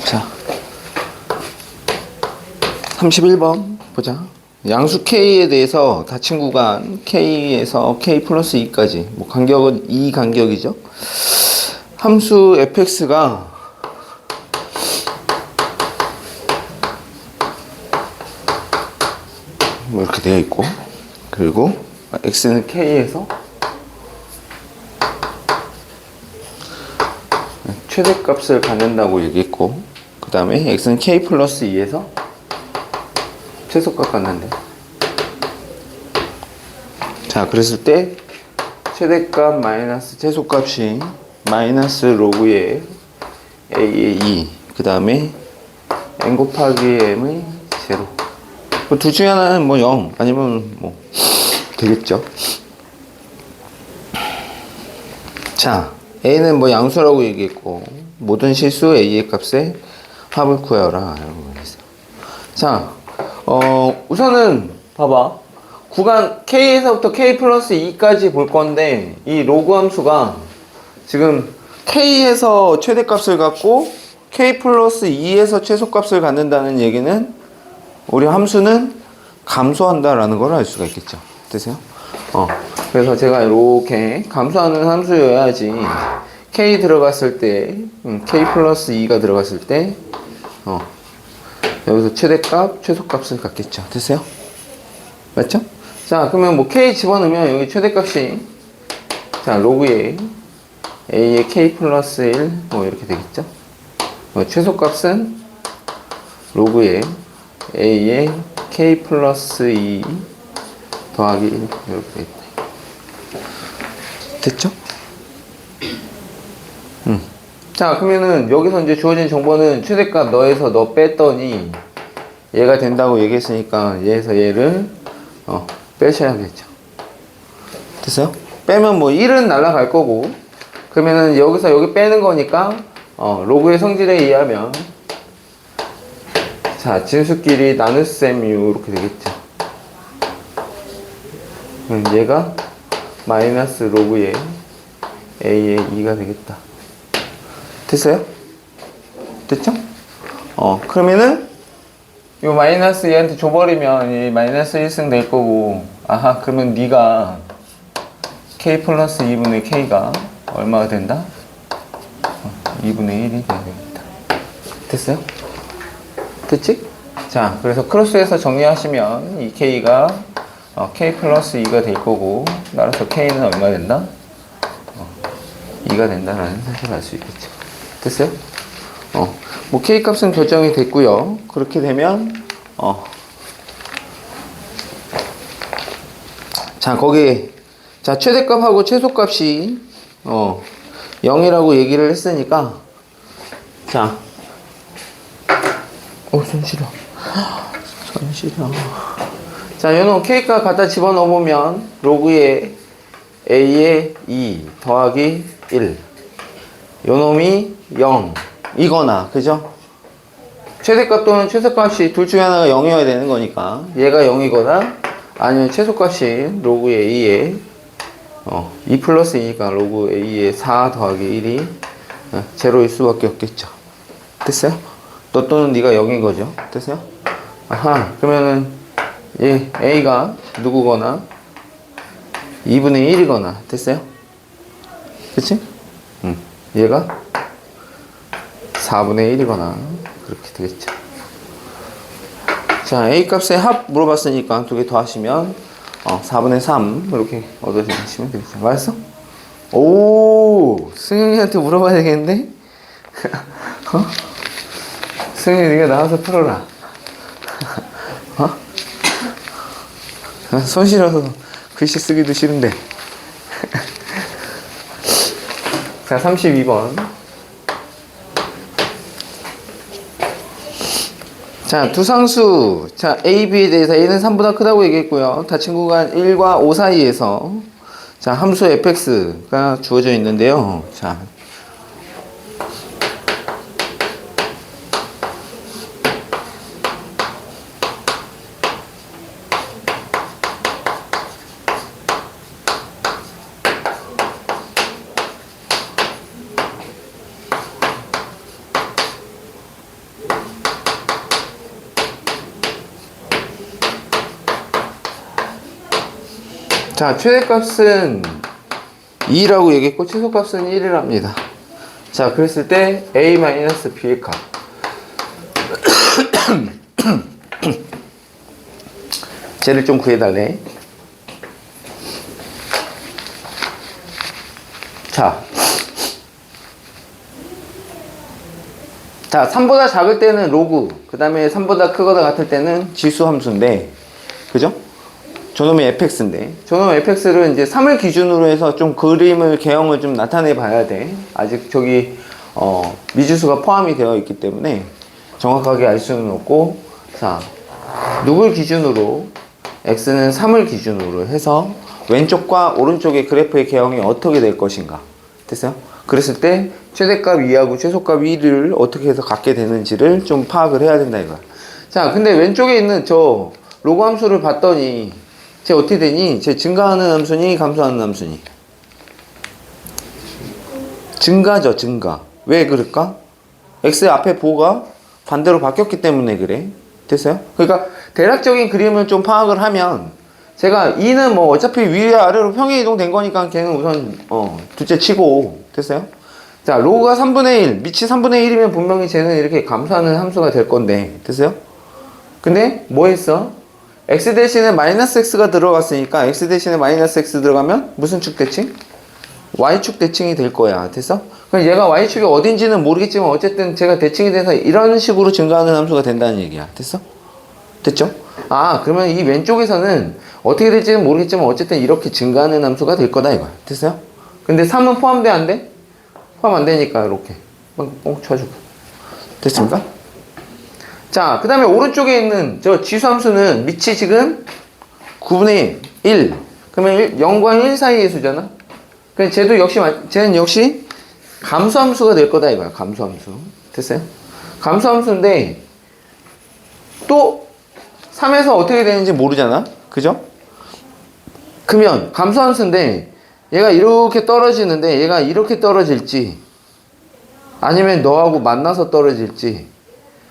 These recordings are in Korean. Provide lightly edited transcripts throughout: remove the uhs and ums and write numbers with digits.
자, 31번 보자. 양수 K에 대해서 닫힌 구간 K에서 K 플러스 2까지, 뭐 간격은 2 간격이죠. 함수 fx가 뭐 이렇게 되어 있고, 그리고 x는 K에서 최대값을 갖는다고 얘기했고, 그 다음에 x는 K 플러스 2에서 최소값 갖는데, 자 그랬을 때 최대값 마이너스 최소값이 마이너스 로그의 a의 2, 그 다음에 n 곱하기 m의 0. 둘 중에 하나는 뭐 0 아니면 뭐 되겠죠. 자, a는 뭐 양수라고 얘기했고, 모든 실수 a의 값의 합을 구하여라 이런 거 있어요. 자, 우선은 봐봐. 구간 K에서부터 K 플러스 2까지 볼 건데, 이 로그 함수가 지금 K에서 최대값을 갖고 K 플러스 2에서 최소값을 갖는다는 얘기는 우리 함수는 감소한다라는 걸 알 수가 있겠죠. 되세요? 그래서 제가 이렇게 감소하는 함수여야지 K 들어갔을 때, K 플러스 2가 들어갔을 때, 여기서 최대값, 최소값을 갖겠죠. 됐어요? 맞죠? 자, 그러면 뭐 K 집어넣으면 여기 최대값이, 자, 로그의 A의 K 플러스 1, 뭐 이렇게 되겠죠? 최소값은 로그의 A의 K 플러스 2 더하기 1, 이렇게 되겠다. 됐죠? 자, 그러면은 여기서 이제 주어진 정보는 최대값 너에서 너 뺐더니 얘가 된다고 얘기했으니까 얘에서 얘를 빼셔야겠죠. 됐어요? 빼면 뭐 1은 날아갈 거고, 그러면은 여기서 여기 빼는 거니까 로그의 성질에 의하면, 자, 진수끼리 나눗셈 u 이렇게 되겠죠. 얘가 마이너스 로그의 a의 2가 되겠다. 됐어요? 됐죠? 그러면은 요 마이너스 얘한테 줘버리면 이 마이너스 1승 될 거고, 아하, 그러면 네가 k 플러스 2분의 k가 얼마가 된다? 2분의 1이 돼야 되겠다. 됐어요? 됐지? 자, 그래서 크로스해서 정리하시면 이 k가 k 플러스 2가 될 거고, 따라서 k는 얼마 된다? 2가 된다라는 사실을 알 수 있겠죠. 됐어요? 뭐 k 값은 결정이 됐고요. 그렇게 되면 자, 거기에 자, 최대값하고 최소값이 0이라고 얘기를 했으니까, 자, 손 시려. 손 시려. 자, 요놈 k값 갖다 집어넣어보면 로그의 a의 2 더하기 1, 요놈이 0 이거나, 그죠? 최대값 또는 최소값이 둘 중에 하나가 0이어야 되는 거니까 얘가 0이거나, 아니면 최소값이 로그 a의 2 플러스 2가 로그 a의 4 더하기 1이 제로일 수밖에 없겠죠. 됐어요? 너 또는 네가 0인 거죠. 됐어요? 아하, 그러면은 얘 a가 누구거나 2분의 1이거나, 됐어요? 그치? 얘가 4분의 1이거나 그렇게 되겠죠. 자, a 값의 합 물어봤으니까 두 개 더하시면 4분의 3 이렇게 얻어내시면 되겠죠. 맞았어? 오, 승현이한테 물어봐야 되겠는데? 승현이 네가 나와서 풀어라. 손 실어서 글씨 쓰기도 싫은데. 자, 32번. 자, 두 상수. 자, A, B에 대해서 A는 3보다 크다고 얘기했고요. 닫힌 구간 1과 5 사이에서, 자, 함수 fx가 주어져 있는데요. 자, 자, 최대값은 2라고 얘기했고 최소값은 1이랍니다. 자, 그랬을 때 a-b의 값. 쟤를 좀 구해달래. 자, 3보다 작을 때는 로그, 그 다음에 3보다 크거나 같을 때는 지수 함수인데, 그죠? 저놈이 fx인데, 저놈 fx를 이제 3을 기준으로 해서 좀 그림을, 개형을 좀 나타내 봐야 돼. 아직 저기, 미지수가 포함이 되어 있기 때문에 정확하게 알 수는 없고, 자, 누굴 기준으로, x는 3을 기준으로 해서 왼쪽과 오른쪽의 그래프의 개형이 어떻게 될 것인가. 됐어요? 그랬을 때 최대값 2하고 최소값 1을 어떻게 해서 갖게 되는지를 좀 파악을 해야 된다 이거야. 자, 근데 왼쪽에 있는 저 로그 함수를 봤더니 쟤 어떻게 되니? 쟤 증가하는 함수니 감소하는 함수니? 증가죠, 증가. 왜 그럴까? x 앞에 보가 반대로 바뀌었기 때문에 그래. 됐어요? 그러니까 대략적인 그림을 좀 파악을 하면, 제가 2는 뭐 어차피 위와 아래로 평행 이동된 거니까 걔는 우선 둘째 치고. 됐어요? 자, 로그가 3분의 1, 밑이 3분의 1이면 분명히 쟤는 이렇게 감소하는 함수가 될 건데. 됐어요? 근데 뭐 했어? x 대신에 마이너스 x가 들어갔으니까 x 대신에 마이너스 x 들어가면 무슨 축 대칭? y축 대칭이 될 거야. 됐어? 그럼 얘가 y축이 어딘지는 모르겠지만 어쨌든 제가 대칭이 돼서 이런 식으로 증가하는 함수가 된다는 얘기야. 됐어? 됐죠? 아, 그러면 이 왼쪽에서는 어떻게 될지는 모르겠지만 어쨌든 이렇게 증가하는 함수가 될 거다 이거야. 됐어요? 근데 3은 포함돼 안 돼? 포함 안 되니까 이렇게 뻥 쳐주고. 됐습니까? 자, 그 다음에 오른쪽에 있는 저 지수함수는 밑이 지금 9분의 1. 그러면 0과 1 사이의 수잖아? 그럼 쟤는 역시 감소함수가 될 거다 이거야. 감소함수. 됐어요? 감소함수인데 또 3에서 어떻게 되는지 모르잖아? 그죠? 그러면 감소함수인데 얘가 이렇게 떨어지는데 얘가 이렇게 떨어질지, 아니면 너하고 만나서 떨어질지,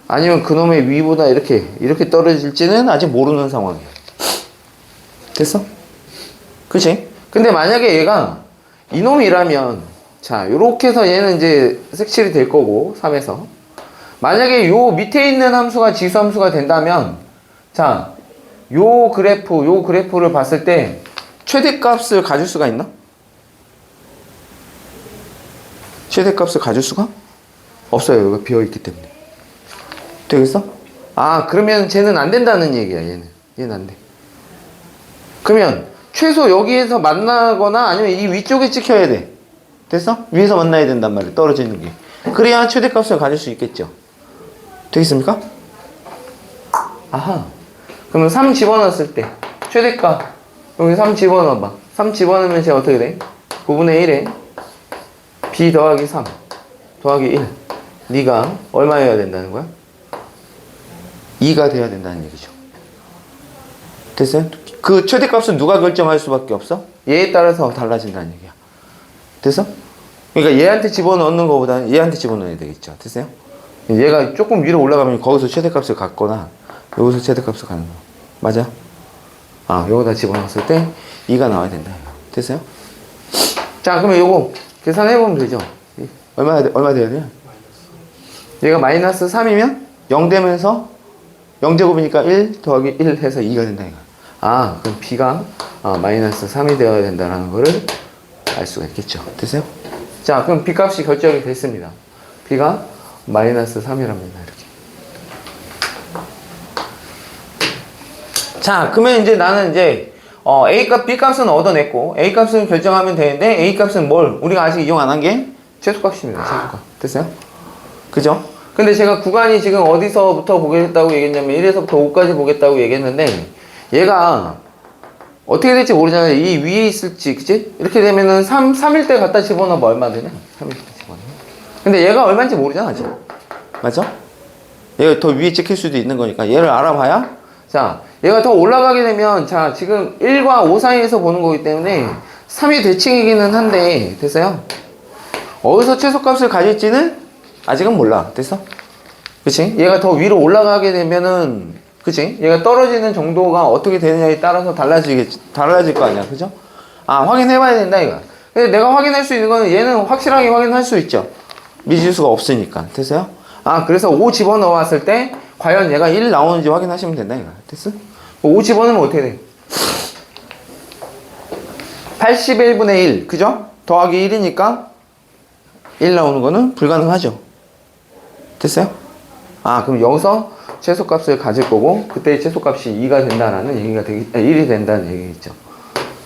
아니면 그놈의 위보다 이렇게 떨어질지는 아직 모르는 상황이야. 됐어? 그치? 근데 만약에 얘가 이놈이라면, 자, 요렇게 해서 얘는 이제 색칠이 될 거고, 3에서. 만약에 요 밑에 있는 함수가 지수함수가 된다면, 자, 요 그래프를 봤을 때 최대값을 가질 수가 있나? 최대값을 가질 수가 없어요. 여기가 비어있기 때문에. 되겠어? 아, 그러면 쟤는 안 된다는 얘기야. 얘는 안 돼. 그러면 최소 여기에서 만나거나 아니면 이 위쪽에 찍혀야 돼. 됐어? 위에서 만나야 된단 말이야. 떨어지는 게. 그래야 최대값을 가질 수 있겠죠. 되겠습니까? 아하. 그러면 3 집어넣었을 때 최대값, 여기 3 집어넣어봐. 3 집어넣으면 쟤 어떻게 돼? 9분의 1에 b 더하기 3 더하기 1. 네가 얼마여야 된다는 거야? 2가 돼야 된다는 얘기죠. 됐어요? 그 최대값은 누가 결정할 수밖에 없어? 얘에 따라서 달라진다는 얘기야. 됐어? 그러니까 얘한테 집어넣는 것보다는 얘한테 집어넣어야 되겠죠. 됐어요? 얘가 조금 위로 올라가면 거기서 최대값을 갖거나 여기서 최대값을 갖는 거. 맞아? 아, 요거 다 집어넣었을 때 2가 나와야 된다. 됐어요? 자, 그러면 요거 계산해보면 되죠. 얼마 돼야 돼요? 얘가 마이너스 3이면 0 되면서 0제곱이니까 1 더하기 1 해서 2가 된다 이거. 아, 그럼 b가 마이너스 3이 되어야 된다는 거를 알 수가 있겠죠. 됐어요? 자, 그럼 b 값이 결정이 됐습니다. b가 마이너스 3이랍니다. 이렇게. 자, 그러면 이제 나는 이제 a 값, b 값은 얻어냈고 a 값은 결정하면 되는데 a 값은 뭘? 우리가 아직 이용 안 한 게 최소값입니다. 최소값. 됐어요? 그죠? 근데 제가 구간이 지금 어디서부터 보겠다고 얘기했냐면 1에서부터 5까지 보겠다고 얘기했는데 얘가 어떻게 될지 모르잖아요. 이 위에 있을지, 그치? 이렇게 되면은 3일 때 갖다 집어넣으면 얼마 되냐? 3일 때 집어넣으면. 근데 얘가 얼마인지 모르잖아, 아직. 맞아? 얘가 더 위에 찍힐 수도 있는 거니까 얘를 알아봐야, 자, 얘가 더 올라가게 되면, 자, 지금 1과 5 사이에서 보는 거기 때문에 3이 대칭이기는 한데, 됐어요? 어디서 최소값을 가질지는 아직은 몰라. 됐어? 그치? 얘가 더 위로 올라가게 되면은 그치? 얘가 떨어지는 정도가 어떻게 되느냐에 따라서 달라질 거 아니야. 그죠? 아, 확인해봐야 된다, 이거야. 근데 내가 확인할 수 있는 거는 얘는 확실하게 확인할 수 있죠. 미지수가 없으니까. 됐어요? 아, 그래서 5 집어넣어왔을 때, 과연 얘가 1 나오는지 확인하시면 된다, 이거야. 됐어? 5 집어넣으면 어떻게 돼? 81분의 1. 그죠? 더하기 1이니까 1 나오는 거는 불가능하죠. 됐어요? 아, 그럼 여기서 최소값을 가질 거고, 그때 최소값이 2가 된다라는 얘기가 1이 된다는 얘기겠죠.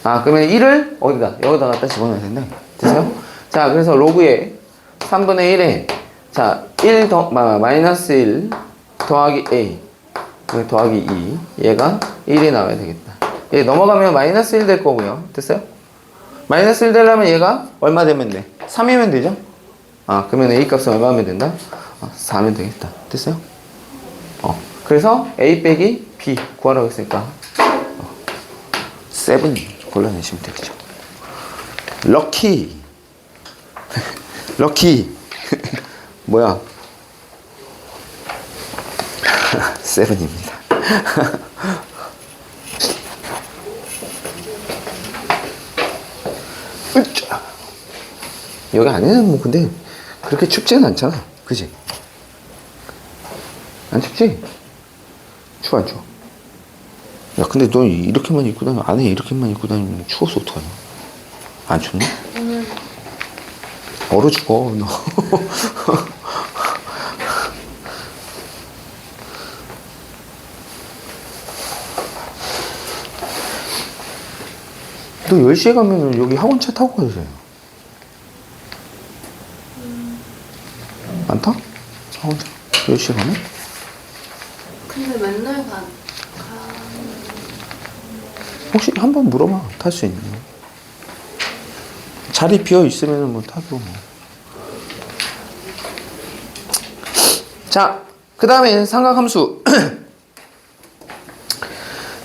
아, 그러면 1을 어디다? 여기다 갖다 집어넣어야 된다. 됐어요? 자, 그래서 로그에 3분의 1에, 자, 마이너스 1 더하기 A, 더하기 2. 얘가 1이 나와야 되겠다. 얘 넘어가면 마이너스 1 될 거고요. 됐어요? 마이너스 1 되려면 얘가 얼마 되면 돼? 3이면 되죠? 아, 그러면 A 값은 얼마 하면 된다? 4면 되겠다. 됐어요? 그래서 A 빼기 B 구하라고 했으니까 7 골라내시면 되겠죠. 럭키 럭키 뭐야 7입니다. 여기 안에는 뭐 근데 그렇게 춥지는 않잖아. 그지? 안 춥지? 추워 안 추워? 야, 근데 너 이렇게만 입고 다니면, 안에 이렇게만 입고 다니면 추워서 어떡하냐? 안 춥나? 얼어 죽어 너. 너 10시에 가면 여기 학원차 타고 가야 돼. 안 타? 학원차 10시에 가면? 근데 맨날 혹시 한번 물어봐. 탈 수 있는. 자리 비어 있으면 뭐 타도 뭐. 자, 그 다음에 삼각함수.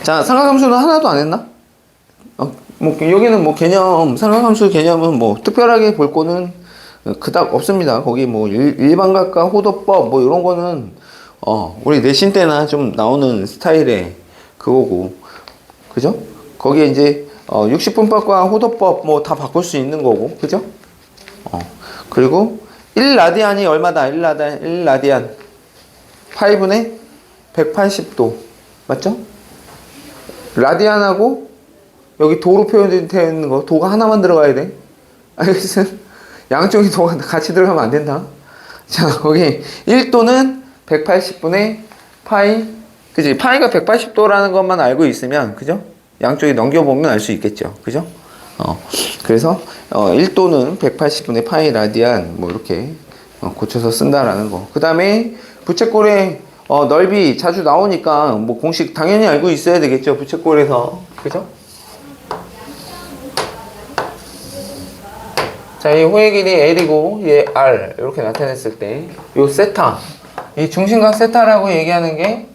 자, 삼각함수는 하나도 안 했나? 뭐 여기는 뭐 개념, 삼각함수 개념은 뭐 특별하게 볼 거는 그닥 없습니다. 거기 뭐 일반각과 호도법 뭐 이런 거는 우리 내신 때나 좀 나오는 스타일의 그거고, 그죠? 거기에 이제 60분법과 호도법 뭐 다 바꿀 수 있는 거고, 그죠? 그리고 1라디안이 얼마다? 1라디안 파이분의 180도 맞죠? 라디안하고 여기 도로 표현되는 거, 도가 하나만 들어가야 돼. 알겠어? 양쪽이 도가 같이 들어가면 안 된다. 자, 거기 1도는 180분의 파이, 그지? 파이가 180도라는 것만 알고 있으면, 그죠? 양쪽에 넘겨보면 알 수 있겠죠. 그죠? 그래서 1도는 180분의 파이 라디안 뭐 이렇게 고쳐서 쓴다라는 거. 그 다음에 부채꼴의 넓이 자주 나오니까 뭐 공식 당연히 알고 있어야 되겠죠. 부채꼴에서. 그죠? 자, 이 호의 길이 L이고 얘 R 이렇게 나타냈을 때 요 세타, 이 중심각 세타라고 얘기하는 게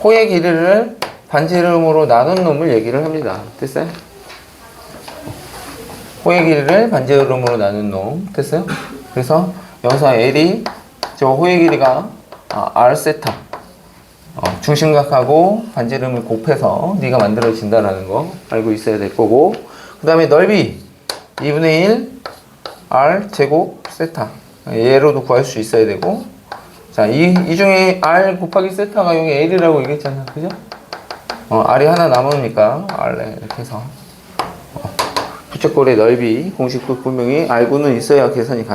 호의 길이를 반지름으로 나눈 놈을 얘기를 합니다. 됐어요? 호의 길이를 반지름으로 나눈 놈. 됐어요? 그래서 여기서 L이 저 호의 길이가 R 세타, 중심각하고 반지름을 곱해서 네가 만들어진다라는 거 알고 있어야 될 거고, 그 다음에 넓이 2분의 1 R 제곱 세타, 얘로도 구할 수 있어야 되고, 자, 이 중에 R 곱하기 세타가 여기 L이라고 얘기했잖아. 그죠? R이 하나 남으니까 R 이렇게 해서 부채꼴의 넓이 공식도 분명히 알고는 있어야 계산이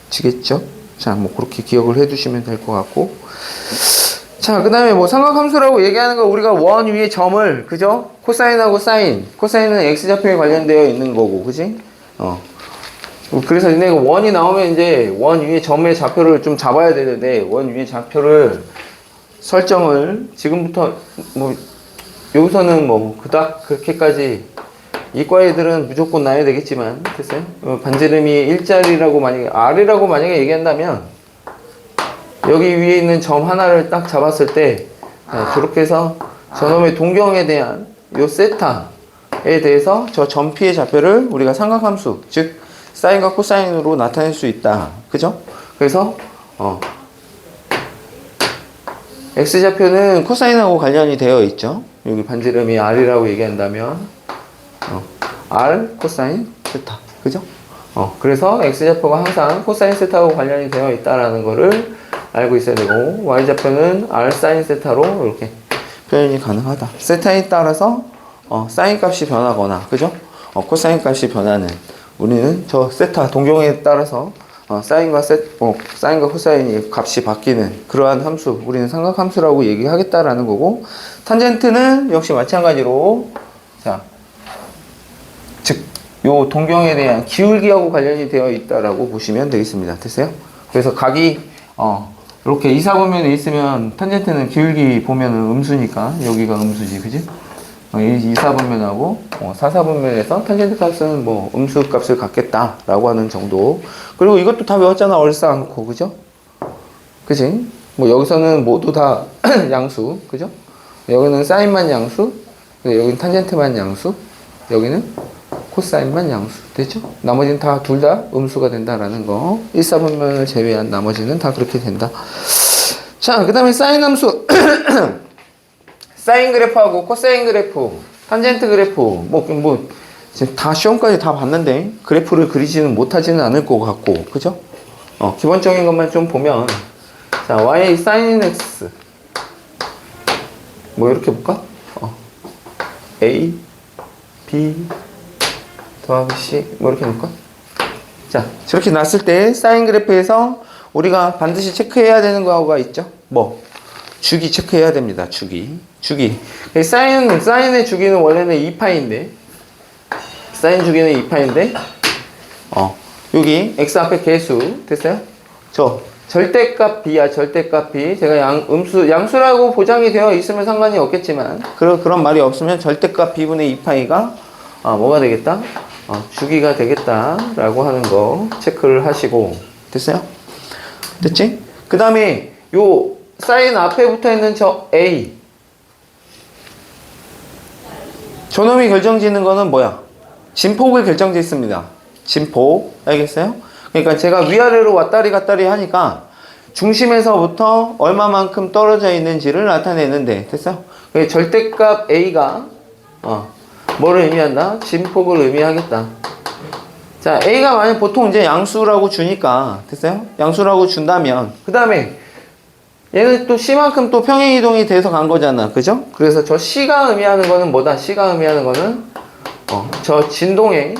가능해지겠죠? 자, 뭐 그렇게 기억을 해 두시면 될 것 같고, 자, 그 다음에 뭐 삼각함수라고 얘기하는 거, 우리가 원 위에 점을, 그죠? 코사인하고 사인, 코사인은 x좌표에 관련되어 있는 거고, 그지? 그래서 내가 원이 나오면 이제 원 위에 점의 좌표를 좀 잡아야 되는데, 원 위에 좌표를 설정을 지금부터 뭐 여기서는 뭐 그닥 그렇게까지 이과 애들은 무조건 나야 되겠지만, 됐어요? 반지름이 일자리라고 만약에 R이라고 만약에 얘기한다면 여기 위에 있는 점 하나를 딱 잡았을 때, 저렇게 해서 저놈의 동경에 대한 요 세타에 대해서 저 점피의 좌표를 우리가 삼각함수, 즉 사인과 코사인으로 나타낼 수 있다. 그죠? 그래서 X좌표는 코사인하고 관련이 되어 있죠. 여기 반지름이 R이라고 얘기한다면, R 코사인 세타. 그죠? 그래서 X좌표가 항상 코사인 세타하고 관련이 되어 있다라는 거를 알고 있어야 되고, Y좌표는 R 사인 세타로 이렇게 표현이 가능하다. 세타에 따라서, 사인 값이 변하거나, 그죠? 코사인 값이 변하는, 우리는 저 세타 동경에 따라서 사인과 코사인이 값이 바뀌는 그러한 함수, 우리는 삼각함수라고 얘기하겠다라는 거고, 탄젠트는 역시 마찬가지로, 자, 즉, 요 동경에 대한 기울기하고 관련이 되어 있다라고 보시면 되겠습니다. 됐어요? 그래서 각이, 이렇게 이사분면에 있으면 탄젠트는 기울기 보면은 음수니까 여기가 음수지, 그지? 이사분면하고 사사분면에서 탄젠트 값은 뭐 음수 값을 갖겠다라고 하는 정도. 그리고 이것도 다 외웠잖아, 얼싸안고, 그죠? 그지? 뭐 여기서는 모두 다 양수, 그죠? 여기는 사인만 양수, 여기는 탄젠트만 양수, 여기는 코사인만 양수, 됐죠? 나머지는 둘 다 음수가 된다라는 거. 1사분면을 제외한 나머지는 다 그렇게 된다. 자, 그 다음에 사인 함수. 사인 그래프하고 코사인 그래프, 탄젠트 그래프, 지금 다 시험까지 다 봤는데, 그래프를 그리지는 못하지는 않을 것 같고, 그죠? 기본적인 것만 좀 보면, 자, y sin x. 이렇게 볼까? a, b, 더하기 c, 이렇게 놓을까? 자, 저렇게 놨을 때, 사인 그래프에서 우리가 반드시 체크해야 되는 거가 있죠? 주기 체크해야 됩니다. 주기. 사인의 주기는 원래는 2파인데, 사인 주기는 2파인데, 여기 x 앞에 개수 됐어요? 절대값 b야, 절대값 b. 제가 양수라고 보장이 되어 있으면 상관이 없겠지만, 그런 말이 없으면 절대값 b분의 2파이가 뭐가 되겠다? 주기가 되겠다라고 하는 거 체크를 하시고, 됐어요? 됐지? 그 다음에 요 사인 앞에 붙어 있는 저 A. 저놈이 결정짓는 거는 뭐야? 진폭을 결정짓습니다. 진폭. 알겠어요? 그러니까 제가 위아래로 왔다리 갔다리 하니까 중심에서부터 얼마만큼 떨어져 있는지를 나타내는데, 됐어? 절대값 A가, 뭐를 의미한다? 진폭을 의미하겠다. 자, A가 만약 보통 이제 양수라고 주니까, 됐어요? 양수라고 준다면, 그 다음에 얘는 또 C만큼 또 평행이동이 돼서 간 거잖아. 그죠? 그래서 저 C가 의미하는 거는 뭐다? C가 의미하는 거는, 저 진동의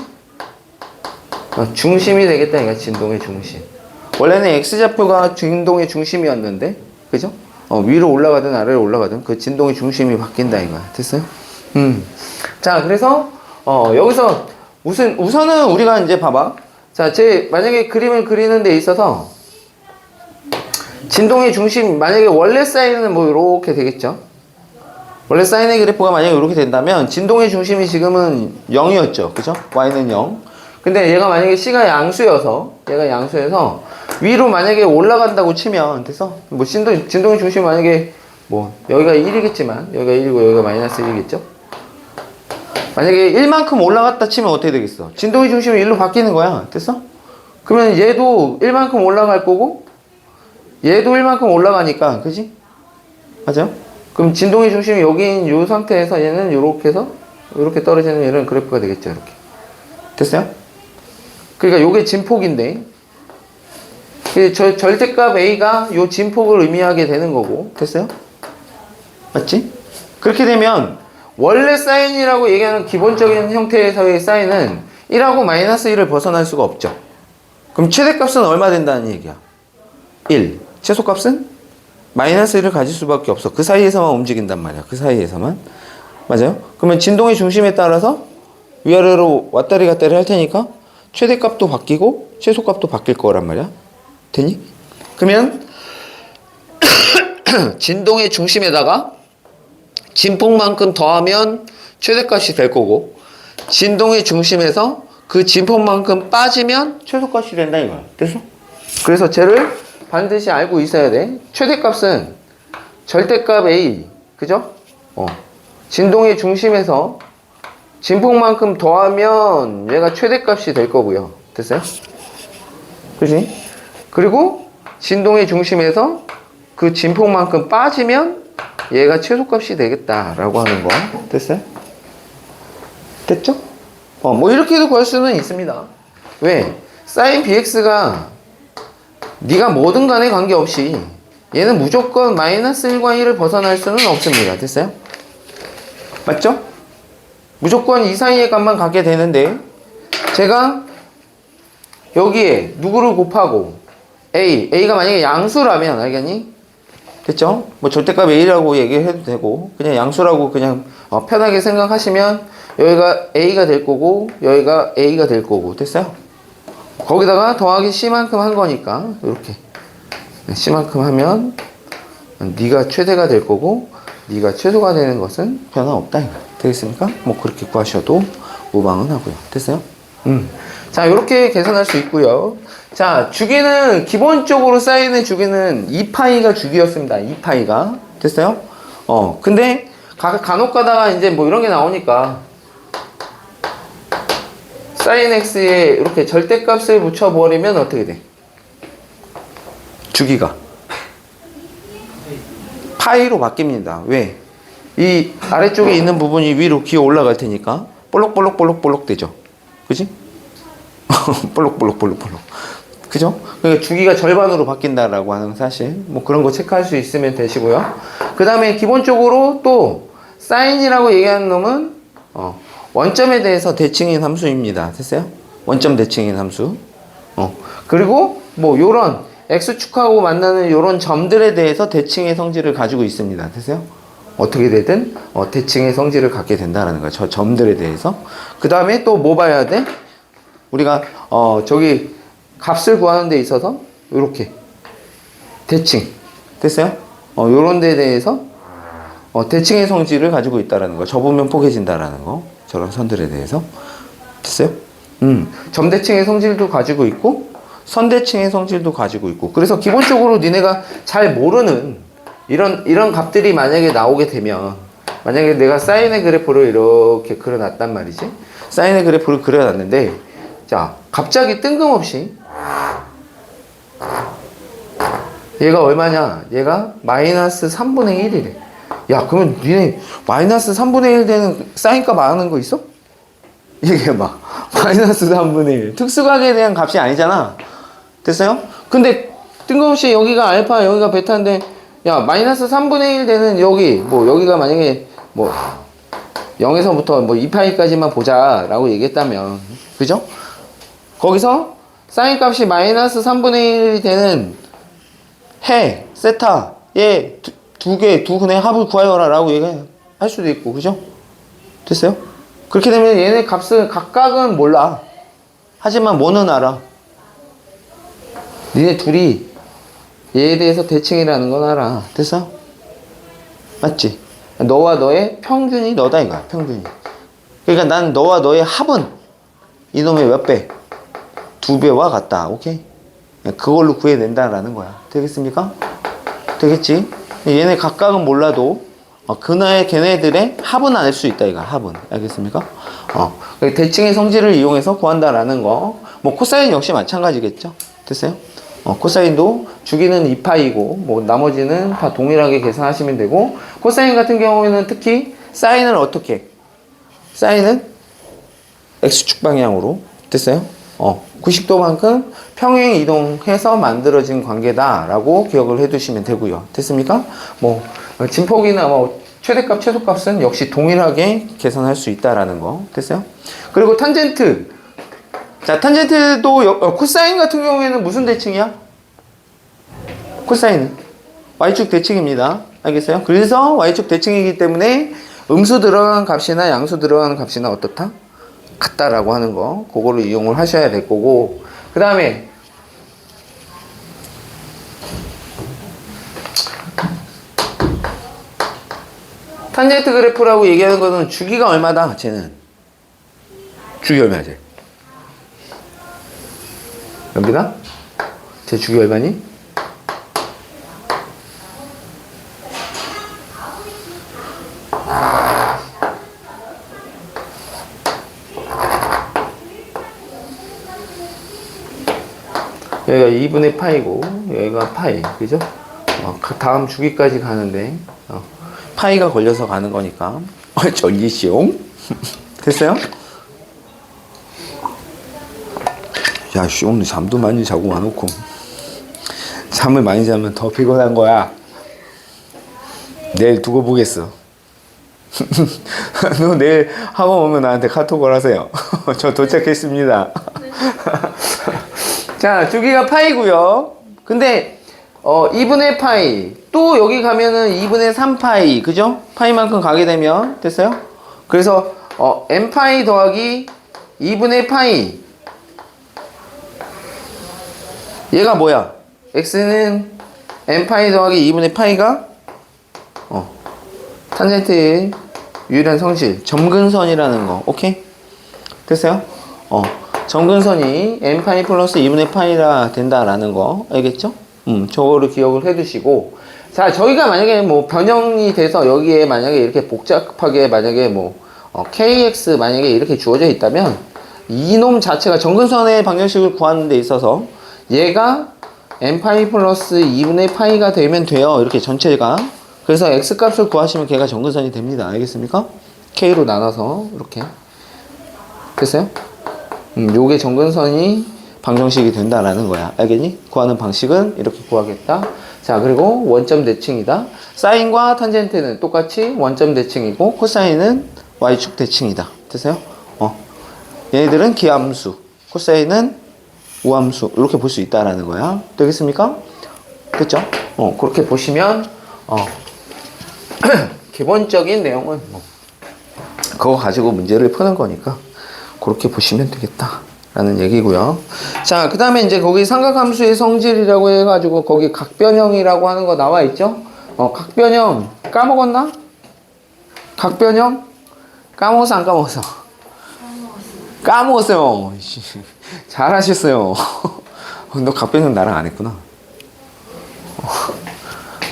중심이 되겠다. 그러니까 진동의 중심. 원래는 X좌표가 진동의 중심이었는데, 그죠? 위로 올라가든 아래로 올라가든 그 진동의 중심이 바뀐다 이거야. 됐어요? 자, 그래서, 여기서 우선은 우리가 이제 봐봐. 자, 만약에 그림을 그리는 데 있어서, 진동의 중심, 만약에 원래 사인은 이렇게 되겠죠? 원래 사인의 그래프가 만약에 이렇게 된다면, 진동의 중심이 지금은 0이었죠. 그죠? y는 0. 근데 얘가 만약에 C가 양수여서, 위로 만약에 올라간다고 치면, 돼서, 진동의 중심이 만약에, 여기가 1이겠지만, 여기가 1이고 여기가 마이너스 1이겠죠? 만약에 1만큼 올라갔다 치면 어떻게 되겠어? 진동의 중심이 1로 바뀌는 거야. 됐어? 그러면 얘도 1만큼 올라갈 거고, 얘도 1만큼 올라가니까, 그지? 맞아요? 그럼 진동의 중심이 여기인 이 상태에서 얘는 요렇게 해서, 요렇게 떨어지는 이런 그래프가 되겠죠, 이렇게. 됐어요? 그러니까 요게 진폭인데, 저 절대값 A가 요 진폭을 의미하게 되는 거고, 됐어요? 맞지? 그렇게 되면, 원래 사인이라고 얘기하는 기본적인 형태에서의 사인은 1하고 마이너스 1을 벗어날 수가 없죠. 그럼 최대값은 얼마 된다는 얘기야? 1. 최소값은 마이너스 1을 가질 수밖에 없어. 그 사이에서만 움직인단 말이야. 그 사이에서만. 맞아요? 그러면 진동의 중심에 따라서 위아래로 왔다리 갔다리 할 테니까 최대값도 바뀌고 최소값도 바뀔 거란 말이야. 되니? 그러면 진동의 중심에다가 진폭만큼 더하면 최대값이 될 거고, 진동의 중심에서 그 진폭만큼 빠지면 최소값이 된다 이거야. 됐어? 그래서 쟤를 반드시 알고 있어야 돼. 최대값은 절대값 A, 그죠? 진동의 중심에서 진폭만큼 더하면 얘가 최대값이 될 거고요. 됐어요? 그지? 그리고 진동의 중심에서 그 진폭만큼 빠지면 얘가 최소값이 되겠다라고 하는 거. 됐어요? 됐죠? 뭐 이렇게도 구할 수는 있습니다. 왜? sin bx가 네가 뭐든 간에 관계없이 얘는 무조건 마이너스 1과 1을 벗어날 수는 없습니다. 됐어요? 맞죠? 무조건 이 사이의 값만 갖게 되는데 제가 여기에 누구를 곱하고 a가 만약에 양수라면 알겠니? 됐죠? 뭐 절대값 a라고 얘기해도 되고 그냥 양수라고 그냥 편하게 생각하시면 여기가 a가 될 거고 여기가 a가 될 거고 됐어요? 거기다가 더하기 c만큼 한 거니까 이렇게 c만큼 하면 네가 최대가 될 거고 네가 최소가 되는 것은 변화 없다 이거 되겠습니까? 뭐 그렇게 구하셔도 무방은 하고요. 됐어요? 자 이렇게 계산할 수 있고요. 자 주기는 기본적으로 사인의 주기는 2파이가 주기였습니다. 2파이가 됐어요? 근데 간혹 가다가 이제 뭐 이런 게 나오니까 사인 x에 이렇게 절대값을 붙여버리면 어떻게 돼? 주기가 파이로 바뀝니다. 왜? 이 아래쪽에 있는 부분이 위로 기어 올라갈 테니까 볼록볼록볼록볼록 되죠. 그지? 볼록볼록볼록볼록. 그죠? 그러니까 주기가 절반으로 바뀐다라고 하는 사실. 뭐 그런 거 체크할 수 있으면 되시고요. 그 다음에 기본적으로 또 사인이라고 얘기하는 놈은 원점에 대해서 대칭인 함수입니다. 됐어요? 원점 대칭인 함수. 그리고 뭐 요런 x축하고 만나는 요런 점들에 대해서 대칭의 성질을 가지고 있습니다. 됐어요? 어떻게 되든 대칭의 성질을 갖게 된다는 거예요. 저 점들에 대해서. 그 다음에 또 뭐 봐야 돼? 우리가 저기 값을 구하는 데 있어서 이렇게 대칭. 됐어요? 요런 데에 대해서 대칭의 성질을 가지고 있다는 거. 접으면 포개진다라는 거. 저런 선들에 대해서. 됐어요? 점대칭의 성질도 가지고 있고 선대칭의 성질도 가지고 있고. 그래서 기본적으로 니네가 잘 모르는 이런 값들이 만약에 나오게 되면 만약에 내가 사인의 그래프를 이렇게 그려놨단 말이지. 사인의 그래프를 그려놨는데 자 갑자기 뜬금없이 얘가 얼마냐? 얘가 마이너스 3분의 1이래. 야 그러면 니네 마이너스 3분의 1 되는 사인값 아는 거 있어? 얘기해봐. 마이너스 3분의 1 특수각에 대한 값이 아니잖아. 됐어요? 근데 뜬금없이 여기가 알파 여기가 베타인데 야 마이너스 3분의 1 되는 여기 뭐 여기가 만약에 뭐 0에서부터 뭐 2파이까지만 보자 라고 얘기했다면 그죠? 거기서 사인 값이 마이너스 3분의 1이 되는 해 세타 얘 두 근의 합을 구하여라 라고 얘기할 수도 있고 그죠? 됐어요? 그렇게 되면 얘네 값은 각각은 몰라. 하지만 뭐는 알아. 니네 둘이 얘에 대해서 대칭이라는 건 알아. 됐어? 맞지? 너와 너의 평균이 너다 이거야. 평균이. 그러니까 난 너와 너의 합은 이놈의 몇 배? 2배와 같다. 오케이? 그걸로 구해낸다라는 거야. 되겠습니까? 되겠지? 얘네 각각은 몰라도 걔네들의 합은 알 수 있다 이거. 합은. 알겠습니까? 대칭의 성질을 이용해서 구한다라는 거. 뭐 코사인 역시 마찬가지겠죠? 됐어요? 코사인도 주기는 2파이고 뭐 나머지는 다 동일하게 계산하시면 되고 코사인 같은 경우에는 특히 사인을 어떻게? 사인은 x축 방향으로 됐어요? 90도만큼 평행 이동해서 만들어진 관계다라고 기억을 해두시면 되고요. 됐습니까? 뭐 진폭이나 뭐 최대값, 최소값은 역시 동일하게 계산할 수 있다라는 거. 됐어요? 그리고 탄젠트. 자, 탄젠트도 코사인 같은 경우에는 무슨 대칭이야? 코사인은 y축 대칭입니다. 알겠어요? 그래서 y축 대칭이기 때문에 음수 들어간 값이나 양수 들어가는 값이나 어떻다? 같다라고 하는 거. 그거를 이용을 하셔야 될 거고. 그 다음에 탄젠트 그래프라고 얘기하는 거는 주기가 얼마다? 쟤는 주기 얼마지? 연빈아? 쟤 주기 얼마니? 여기가 2분의 파이고 여기가 파이. 그죠? 다음 주기까지 가는데 파이가 걸려서 가는 거니까 전기시용 됐어요? 야, 씨, 오늘 잠도 많이 자고 와놓고 잠을 많이 자면 더 피곤한 거야. 내일 두고 보겠어. 너 내일 학원 오면 나한테 카톡을 하세요. 저 도착했습니다. 자, 주기가 파이고요. 근데 2분의 파이, 또 여기 가면은 2분의 3파이, 그죠? 파이만큼 가게 되면 됐어요? 그래서 n파이 더하기 2분의 파이, 얘가 뭐야? x는 n파이 더하기 2분의 파이가 탄젠트의 유일한 성질, 점근선이라는 거. 오케이? 됐어요? 점근선이 n파이 플러스 2분의 파이라 된다라는 거. 알겠죠? 저거를 기억을 해 두시고. 자, 저희가 만약에 뭐 변형이 돼서 여기에 만약에 이렇게 복잡하게 만약에 뭐 kx 만약에 이렇게 주어져 있다면 이놈 자체가 점근선의 방정식을 구하는 데 있어서 얘가 n파이 플러스 2분의 파이가 되면 돼요. 이렇게 전체가. 그래서 x 값을 구하시면 걔가 점근선이 됩니다. 알겠습니까? k로 나눠서 이렇게. 됐어요? 요게 점근선이 방정식이 된다라는 거야. 알겠니? 구하는 방식은 이렇게 구하겠다. 자, 그리고 원점 대칭이다. 사인과 탄젠트는 똑같이 원점 대칭이고 코사인은 y축 대칭이다. 됐어요? 얘네들은 기함수, 코사인은 우함수, 이렇게 볼 수 있다라는 거야. 되겠습니까? 됐죠? 그렇게 보시면 기본적인 내용은 그거 가지고 문제를 푸는 거니까 그렇게 보시면 되겠다 라는 얘기고요. 자, 그 다음에 이제 거기 삼각함수의 성질이라고 해가지고 거기 각변형이라고 하는 거 나와 있죠? 각변형 까먹었나? 각변형? 까먹었어 안 까먹었어? 까먹었어요. 잘하셨어요. 너 각변형 나랑 안 했구나.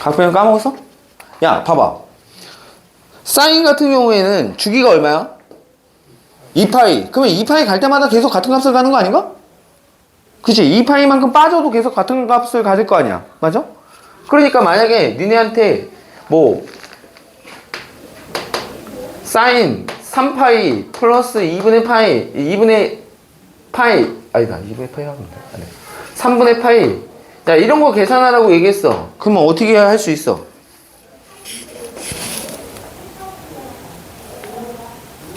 각변형 까먹었어? 야, 봐봐. 사인 같은 경우에는 주기가 얼마야? 2파이. 그러면 2파이 갈 때마다 계속 같은 값을 가는 거 아닌가? 그치? 2파이만큼 빠져도 계속 같은 값을 가질 거 아니야. 맞아? 그러니까 만약에 니네한테 뭐 사인 3파이 플러스 2분의 파이 2분의 파이 아니다 2분의 파이 하면 돼. 3분의 파이, 자 이런 거 계산하라고 얘기했어. 그러면 어떻게 할 수 있어?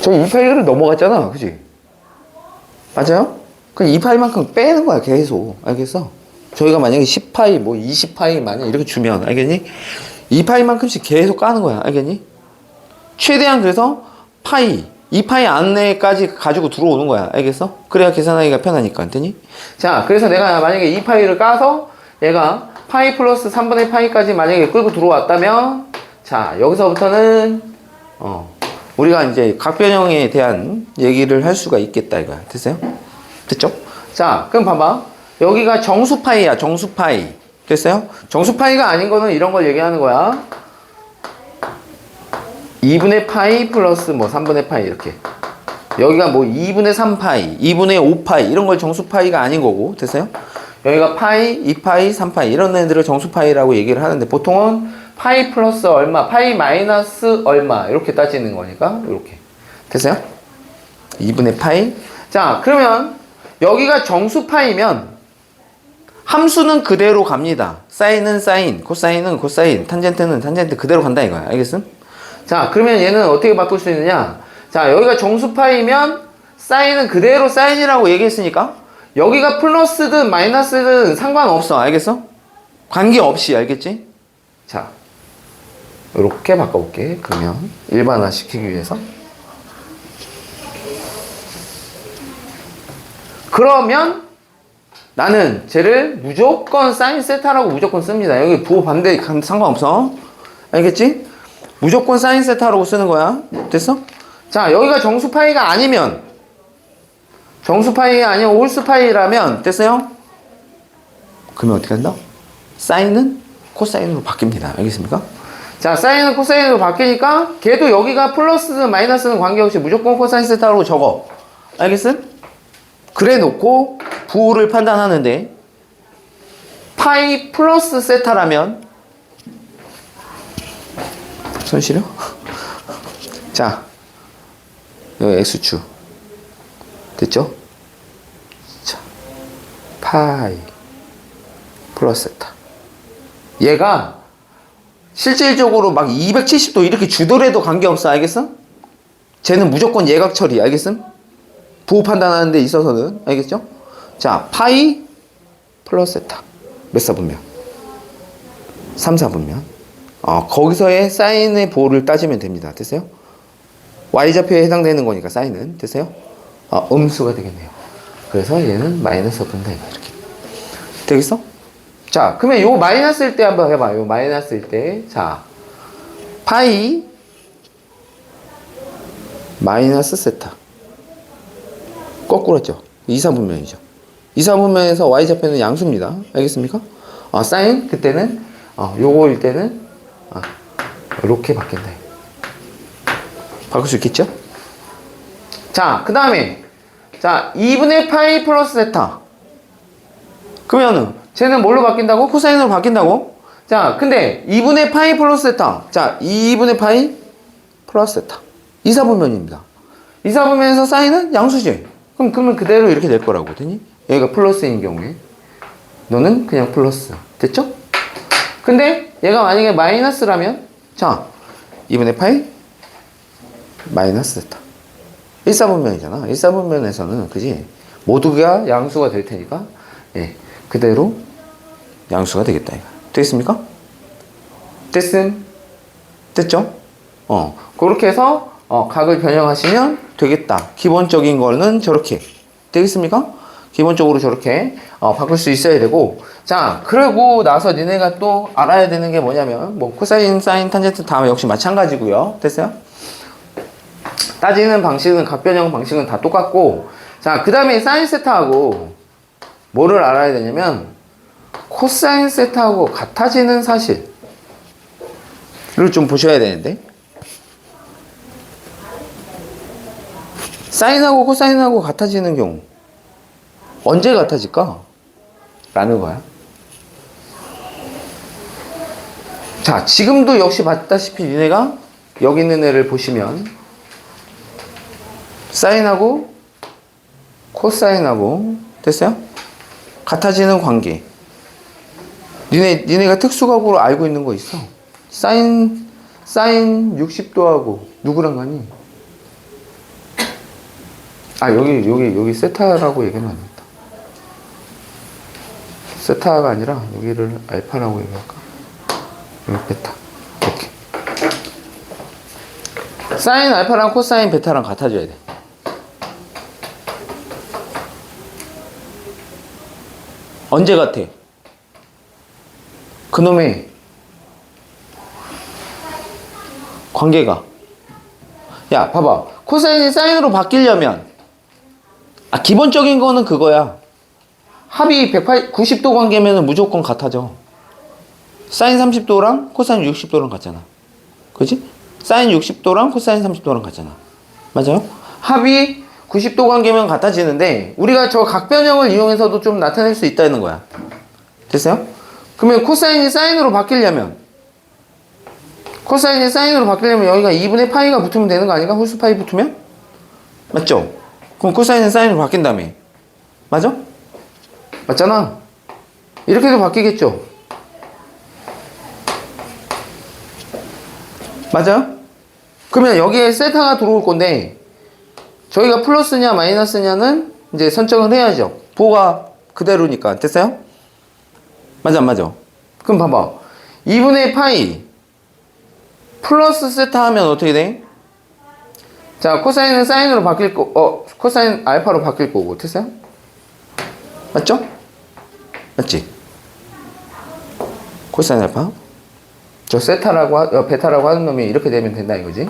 저 2파이를 넘어갔잖아. 그치? 맞아요? 그럼 2파이만큼 빼는 거야 계속. 알겠어? 저희가 만약에 10파이 뭐 20파이 만약 이렇게 주면 알겠니? 2파이만큼씩 계속 까는 거야. 알겠니? 최대한 그래서 파이 2파이 안내까지 가지고 들어오는 거야. 알겠어? 그래야 계산하기가 편하니까. 되니? 자, 그래서 내가 만약에 2파이를 까서 얘가 파이 플러스 3분의 파이까지 만약에 끌고 들어왔다면, 자, 여기서부터는 우리가 이제 각변형에 대한 얘기를 할 수가 있겠다 이거야. 됐어요? 됐죠? 자, 그럼 봐봐. 여기가 정수파이야. 정수파이. 됐어요? 정수파이가 아닌 거는 이런 걸 얘기하는 거야. 2분의 파이 플러스 뭐 3분의 파이 이렇게. 여기가 뭐 2분의 3파이, 2분의 5파이 이런 걸 정수파이가 아닌 거고. 됐어요? 여기가 파이, 2파이, 3파이 이런 애들을 정수파이라고 얘기를 하는데 보통은 파이 플러스 얼마, 파이 마이너스 얼마 이렇게 따지는 거니까 이렇게. 됐어요? 2분의 파이. 자, 그러면 여기가 정수파이면 함수는 그대로 갑니다. 사인은 사인, 코사인은 코사인, 탄젠트는 탄젠트 그대로 간다 이거야. 알겠음? 자, 그러면 얘는 어떻게 바꿀 수 있느냐? 자, 여기가 정수파이면 사인은 그대로 사인이라고 얘기했으니까 여기가 플러스든 마이너스든 상관없어. 알겠어? 관계없이. 알겠지? 자, 이렇게 바꿔볼게. 그러면 일반화 시키기 위해서. 그러면 나는 쟤를 무조건 사인 세타라고 무조건 씁니다. 여기 부호 반대 상관없어. 알겠지? 무조건 사인 세타라고 쓰는 거야. 됐어? 자, 여기가 정수파이가 아니면, 정수파이가 아니면 홀수파이라면, 됐어요? 그러면 어떻게 한다? 사인은 코사인으로 바뀝니다. 알겠습니까? 자, 사인은 코사인으로 바뀌니까 걔도 여기가 플러스든 마이너스든 관계없이 무조건 코사인 세타라고 적어. 알겠어? 그래 놓고 부호를 판단하는데 파이 플러스 세타라면 손 시려? 자, 여기 x축 됐죠? 자, 파이 플러스 세타. 얘가 실질적으로 막 270도 이렇게 주더라도 관계없어. 알겠어? 쟤는 무조건 예각 처리. 알겠음? 부호 판단하는 데 있어서는. 알겠죠? 자, 파이 플러스 세타. 몇 사분면? 3, 4분면. 거기서의 사인의 부호를 따지면 됩니다. 됐어요? y좌표에 해당되는 거니까 사인은. 됐어요? 음수가 되겠네요. 그래서 얘는 마이너스 분다. 이렇게. 되겠어? 자, 그러면 요 마이너스일 때 한번 해봐. 요 마이너스일 때. 자, 파이 마이너스 세타. 거꾸로죠. 2, 4분면이죠. 2, 4분면에서 y좌표는 양수입니다. 알겠습니까? 사인 그때는 요거일 때는 이렇게 바뀐다. 바꿀 수 있겠죠? 자, 그 다음에 자, 2분의 파이 플러스 세타. 그러면은 쟤는 뭘로 바뀐다고? 코사인으로 바뀐다고? 자, 근데 2분의 파이 플러스 세타. 자, 2분의 파이 플러스 세타. 2, 4분면입니다. 2, 4분면에서 사인은 양수지. 그러면 그대로 이렇게 될 거라고. 되니? 얘가 플러스인 경우에 너는 그냥 플러스. 됐죠? 근데 얘가 만약에 마이너스라면 자, 2분의 파이 마이너스 세타. 1, 4분면이잖아. 1, 4분면에서는 그지? 모두가 양수가 될 테니까 예, 그대로 양수가 되겠다. 이거. 됐습니까? 됐음? 됐죠? 그렇게 해서 각을 변형하시면 되겠다. 기본적인 거는 저렇게 되겠습니까? 기본적으로 저렇게 바꿀 수 있어야 되고. 자, 그러고 나서 니네가 또 알아야 되는 게 뭐냐면 뭐 코사인, 사인, 탄젠트 다 역시 마찬가지고요. 됐어요? 따지는 방식은 각 변형 방식은 다 똑같고. 자, 그 다음에 사인 세타하고 뭐를 알아야 되냐면 코사인 세타하고 같아지는 사실을 좀 보셔야 되는데, 사인하고 코사인하고 같아지는 경우 언제 같아질까? 라는 거야. 자, 지금도 역시 봤다시피 니네가 여기 있는 애를 보시면 사인하고 코사인하고 됐어요? 같아지는 관계. 니네가 특수각으로 알고 있는 거 있어. 사인 60도하고 누구랑 가니? 여기 세타라고 얘기하면 안 된다. 세타가 아니라 여기를 알파라고 얘기할까? 여기 베타. 이렇게. 사인 알파랑 코사인 베타랑 같아져야 돼. 언제 같아? 그놈의 관계가. 야, 봐봐. 코사인이 사인으로 바뀌려면 기본적인 거는 그거야. 합이 190도 관계면 무조건 같아져. 사인 30도랑 코사인 60도랑 같잖아. 그지? 사인 60도랑 코사인 30도랑 같잖아. 맞아요? 합이 90도 관계면 같아지는데 우리가 저 각변형을 이용해서도 좀 나타낼 수 있다는 거야. 됐어요? 그러면 코사인이 사인으로 바뀌려면 여기가 2분의 파이가 붙으면 되는 거 아닌가? 홀수 파이 붙으면? 맞죠? 그럼 코사인은 사인으로 바뀐다며. 맞아? 맞잖아. 이렇게도 바뀌겠죠? 맞아요? 그러면 여기에 세타가 들어올 건데 저희가 플러스냐 마이너스냐는 이제 선정을 해야죠. 부호가 그대로니까. 됐어요? 맞아 안 맞아? 그럼 봐봐. 2분의 파이 플러스 세타 하면 어떻게 돼? 자, 코사인은 사인으로 바뀔 거, 코사인 알파로 바뀔 거고. 됐어요? 맞죠? 맞지? 코사인 알파? 저 세타라고, 베타라고 하는 놈이 이렇게 되면 된다 이거지?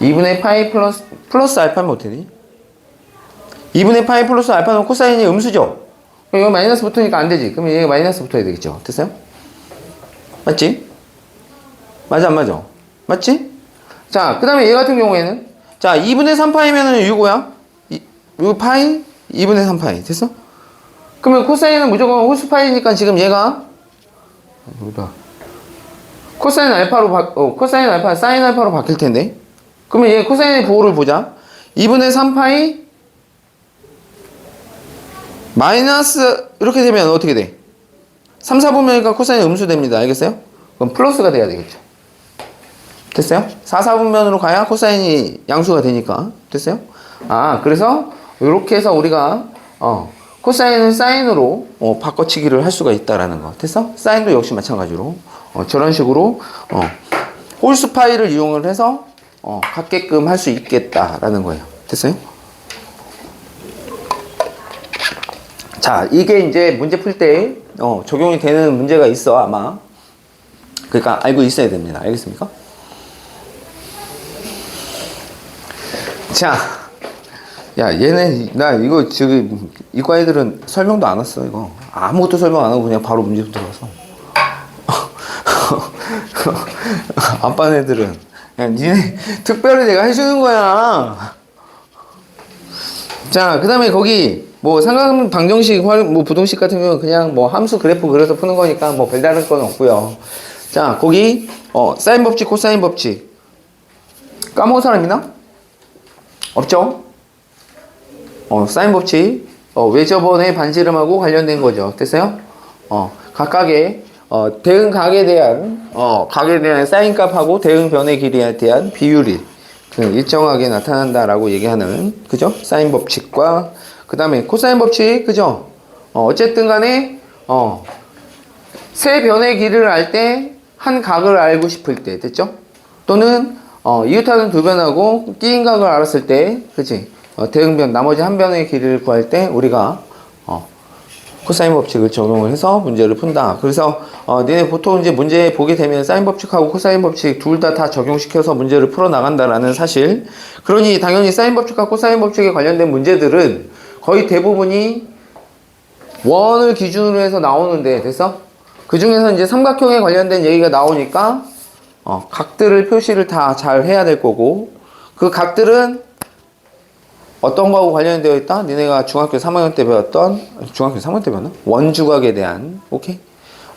2분의 파이 플러스 알파면 어떻게 되니? 2분의 파이 플러스 알파는 코사인이 음수죠? 그럼 이거 마이너스 붙으니까 안 되지. 그러면 얘가 마이너스 붙어야 되겠죠? 됐어요? 맞지? 맞아 안 맞아? 맞지? 자, 그 다음에 얘 같은 경우에는 자, 2분의 3파이면은 6호야. 요 파이 2분의 3파이. 됐어? 그러면 코사인은 무조건 홀수 파이니까 지금 얘가 코사인 알파로 코사인 알파 사인 알파로 바뀔 텐데. 그러면 얘 코사인의 부호를 보자. 2분의 3파이 마이너스 이렇게 되면 어떻게 돼? 3, 4분면이니까 코사인 음수됩니다. 알겠어요? 그럼 플러스가 돼야 되겠죠. 됐어요? 4, 4분면으로 가야 코사인이 양수가 되니까. 됐어요? 아, 그래서 이렇게 해서 우리가 코사인은 사인으로 바꿔치기를 할 수가 있다라는 거. 됐어? 사인도 역시 마찬가지로 저런 식으로 홀수 파이를 이용을 해서 갖게끔 할 수 있겠다라는 거예요. 됐어요? 자, 이게 이제 문제 풀 때 적용이 되는 문제가 있어 아마. 그러니까 알고 있어야 됩니다. 알겠습니까? 자, 야, 얘네 나 이거 지금 이과 애들은 설명도 안 왔어. 이거 아무것도 설명 안 하고 그냥 바로 문제 들어가서. 아빠 애들은 야, 니네 특별히 내가 해주는 거야. 자, 그 다음에 거기 뭐 삼각 방정식, 뭐 부동식 같은 경우는 그냥 뭐 함수 그래프 그려서 푸는 거니까 뭐 별다른 건 없고요. 자, 거기 사인 법칙, 코사인 법칙 까먹은 사람 있나? 없죠? 사인 법칙 외접원의 반지름하고 관련된 거죠. 됐어요? 각각의 대응각에 대한 각에 대한 사인 값하고 대응변의 길이에 대한 비율이 일정하게 나타난다라고 얘기하는, 그죠? 사인 법칙과 그 다음에 코사인 법칙, 그죠? 어쨌든 간에 세 변의 길이를 알 때 한 각을 알고 싶을 때, 됐죠? 또는 이웃하는 두 변하고 끼인 각을 알았을 때, 그치? 대응변 나머지 한 변의 길이를 구할 때 우리가 코사인 법칙을 적용을 해서 문제를 푼다. 그래서 니네 보통 이제 문제 보게 되면 사인 법칙하고 코사인 법칙 둘 다 적용시켜서 문제를 풀어 나간다라는 사실. 그러니 당연히 사인 법칙과 코사인 법칙에 관련된 문제들은 거의 대부분이 원을 기준으로 해서 나오는데, 됐어? 그 중에서 이제 삼각형에 관련된 얘기가 나오니까 각들을 표시를 다 잘 해야 될 거고, 그 각들은 어떤 거하고 관련되어 있다? 니네가 중학교 3학년 때 배웠던, 중학교 3학년 때 배웠나? 원주각에 대한, 오케이?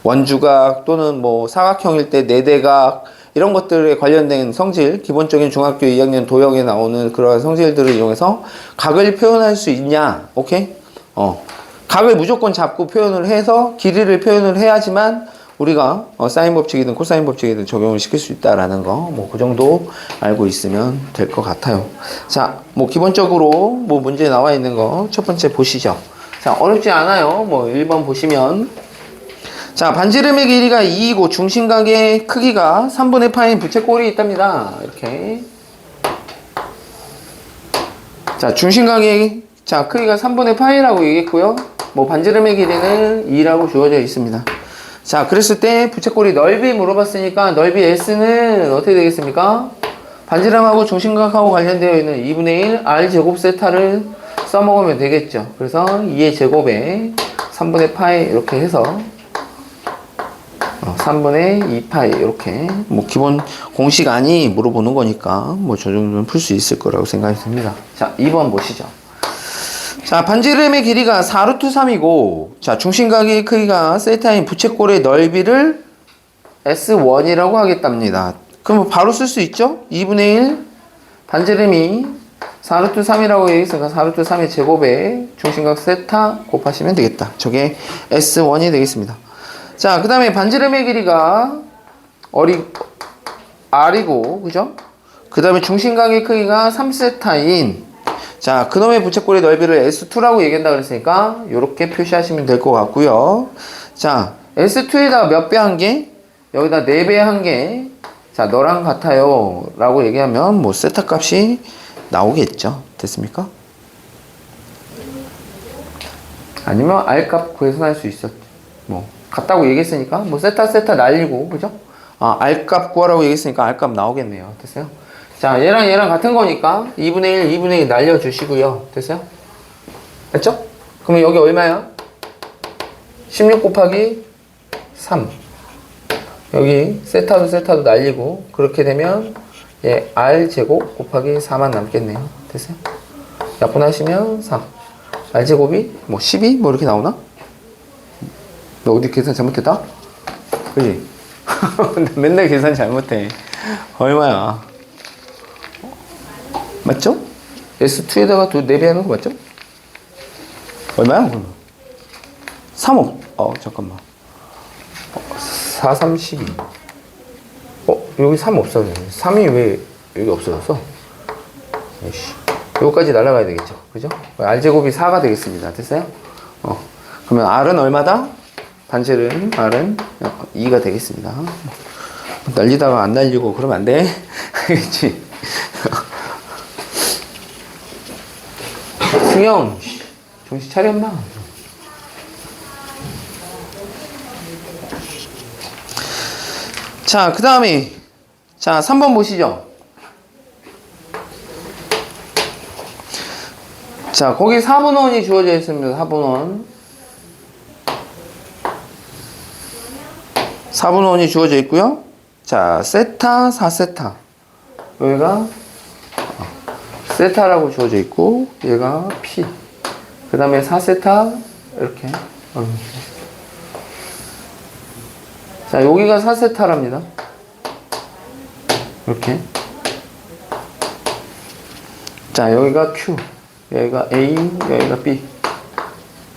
원주각 또는 뭐 사각형일 때 네대각, 이런 것들에 관련된 성질, 기본적인 중학교 2학년 도형에 나오는 그러한 성질들을 이용해서 각을 표현할 수 있냐? 오케이? 각을 무조건 잡고 표현을 해서 길이를 표현을 해야지만 우리가 사인 법칙이든 코사인 법칙이든 적용을 시킬 수 있다라는 거, 뭐 그 정도 알고 있으면 될 것 같아요. 자, 뭐 기본적으로 뭐 문제 나와 있는 거 첫 번째 보시죠. 자, 어렵지 않아요. 뭐 1번 보시면, 자, 반지름의 길이가 2이고 중심각의 크기가 3분의 파인 부채꼴이 있답니다. 이렇게. 자, 중심각의 크기가 3분의 파이라고 얘기했고요. 뭐 반지름의 길이는 2라고 주어져 있습니다. 자, 그랬을 때 부채꼴이 넓이 물어봤으니까 넓이 S는 어떻게 되겠습니까? 반지름하고 중심각하고 관련되어 있는 2분의 1 R제곱 세타를 써먹으면 되겠죠. 그래서 2의 제곱에 3분의 파이 이렇게 해서 3분의 2파이 이렇게 뭐 기본 공식 아니 물어보는 거니까 뭐 저 정도는 풀 수 있을 거라고 생각이 듭니다. 자, 2번 보시죠. 자, 반지름의 길이가 4루트 3이고, 자, 중심각의 크기가 세타인 부채꼴의 넓이를 S1이라고 하겠답니다. 그럼 바로 쓸 수 있죠? 2분의 1 반지름이 4루트 3이라고 얘기했으니까 4루트 3의 제곱에 중심각 세타 곱하시면 되겠다. 저게 S1이 되겠습니다. 자, 그 다음에 반지름의 길이가 R이고, 그죠? 그 다음에 중심각의 크기가 3세타인, 자, 그놈의 부채꼴의 넓이를 S2라고 얘기한다 그랬으니까 이렇게 표시하시면 될 것 같고요. 자, S2에다가 몇 배 한 개? 여기다 4배 한 개. 자, 너랑 같아요 라고 얘기하면 뭐 세타 값이 나오겠죠. 됐습니까? 아니면 R 값 구해서 날 수 있었죠. 뭐 같다고 얘기했으니까 뭐 세타 날리고, 그죠? R 값 구하라고 얘기했으니까 R 값 나오겠네요. 됐어요? 자, 얘랑 같은 거니까 2분의 1, 2분의 2 날려주시고요. 됐어요? 됐죠? 그러면 여기 얼마야? 16 곱하기 3. 여기 세타도 날리고, 그렇게 되면 예, R제곱 곱하기 4만 남겠네요. 됐어요? 약분하시면 3. R제곱이 뭐 12? 뭐 이렇게 나오나? 너 어디 계산 잘못했다? 그지? 맨날 계산 잘못해. 얼마야? 맞죠? S2에다가 4배 하는 거 맞죠? 얼마야? 3억. 잠깐만. 4, 3, 12. 여기 3 없어졌네. 3이 왜 여기 없어졌어? 에이씨. 요거까지 날아가야 되겠죠. 그죠? R제곱이 4가 되겠습니다. 됐어요? 그러면 R은 얼마다? 반지름 R은 2가 되겠습니다. 날리다가 안 날리고 그러면 안 돼. 알겠지? 승영, 정신 차려, 임마. 자, 그 다음에, 자, 3번 보시죠. 자, 거기 4분원이 주어져 있습니다. 4분원. 4분원이 주어져 있고요. 자, 세타, 4세타. 여기가 세타라고 주어져 있고, 얘가 P. 그 다음에 4세타, 이렇게. 자, 여기가 4세타랍니다. 이렇게. 자, 여기가 Q. 여기가 A, 여기가 B.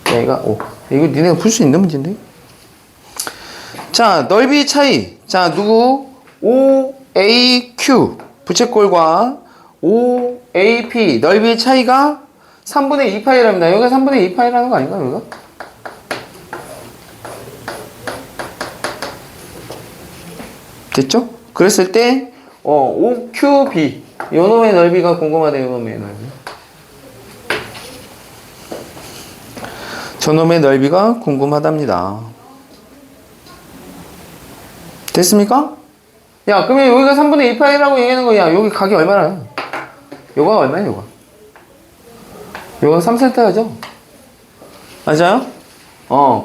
여기가 O. 이거 니네가 풀 수 있는 문제인데? 자, 넓이 차이. 자, 누구? OAQ. 부채꼴과 OAP. 넓이 차이가 3분의 2파이랍니다. 여기가 3분의 2파이라는 거 아닌가, 여기가? 됐죠? 그랬을 때, OQB. 요 놈의 넓이가 궁금하다, 요 놈의 넓이. 저놈의 넓이가 궁금하답니다. 됐습니까? 야, 그러면 여기가 3분의 2파이라고 얘기하는 거야. 여기 각이 얼마나? 요가 얼마야, 요가? 요가 3cm죠? 맞아요?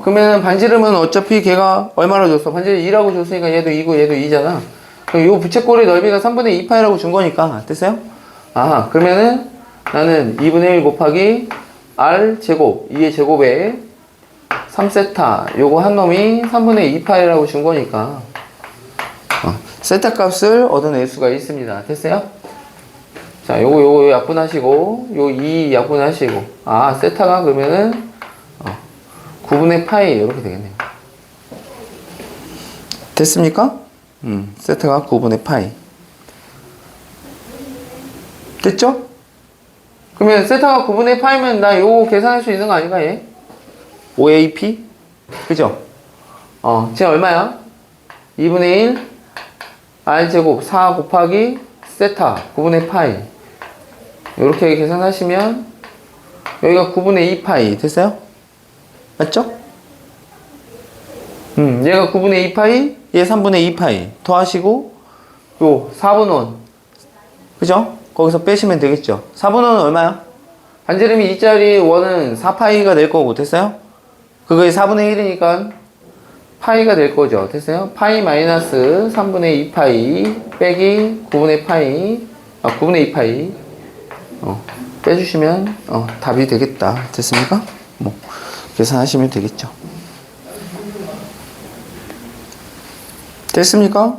그러면 반지름은 어차피 걔가 얼마나 줬어? 반지름 2라고 줬으니까 얘도 2고 얘도 2잖아. 그럼 요 부채꼴의 넓이가 3분의 2파이라고 준 거니까. 됐어요? 그러면은 나는 2분의 1 곱하기 R제곱, 2의 제곱에 3세타, 요거 한 놈이 3분의 2파이라고 준 거니까 세타 값을 얻어낼 수가 있습니다. 됐어요? 자, 요거 약분하시고, 요 2 약분하시고, 세타가 그러면은 9분의 파이 이렇게 되겠네요. 됐습니까? 세타가 9분의 파이. 됐죠? 그러면 세타가 9분의 파이면 나 요거 계산할 수 있는 거 아닌가, 얘? OAP? 그죠? 쟤 얼마야? 2분의 1 R제곱 4 곱하기 세타 9분의 파이. 요렇게 계산하시면 여기가 9분의 2파이. 됐어요? 맞죠? 얘가 9분의 2파이, 얘 3분의 2파이. 더하시고 요 4분원. 그죠? 거기서 빼시면 되겠죠. 4분원은 얼마야? 반지름이 2짜리 원은 4파이가 될 거고. 됐어요? 그거의 4분의 1이니까 파이가 될 거죠. 됐어요? 파이 마이너스 3분의 2파이 빼기 9분의 파이 9분의 2파이 빼주시면 답이 되겠다. 됐습니까? 뭐 계산하시면 되겠죠. 됐습니까?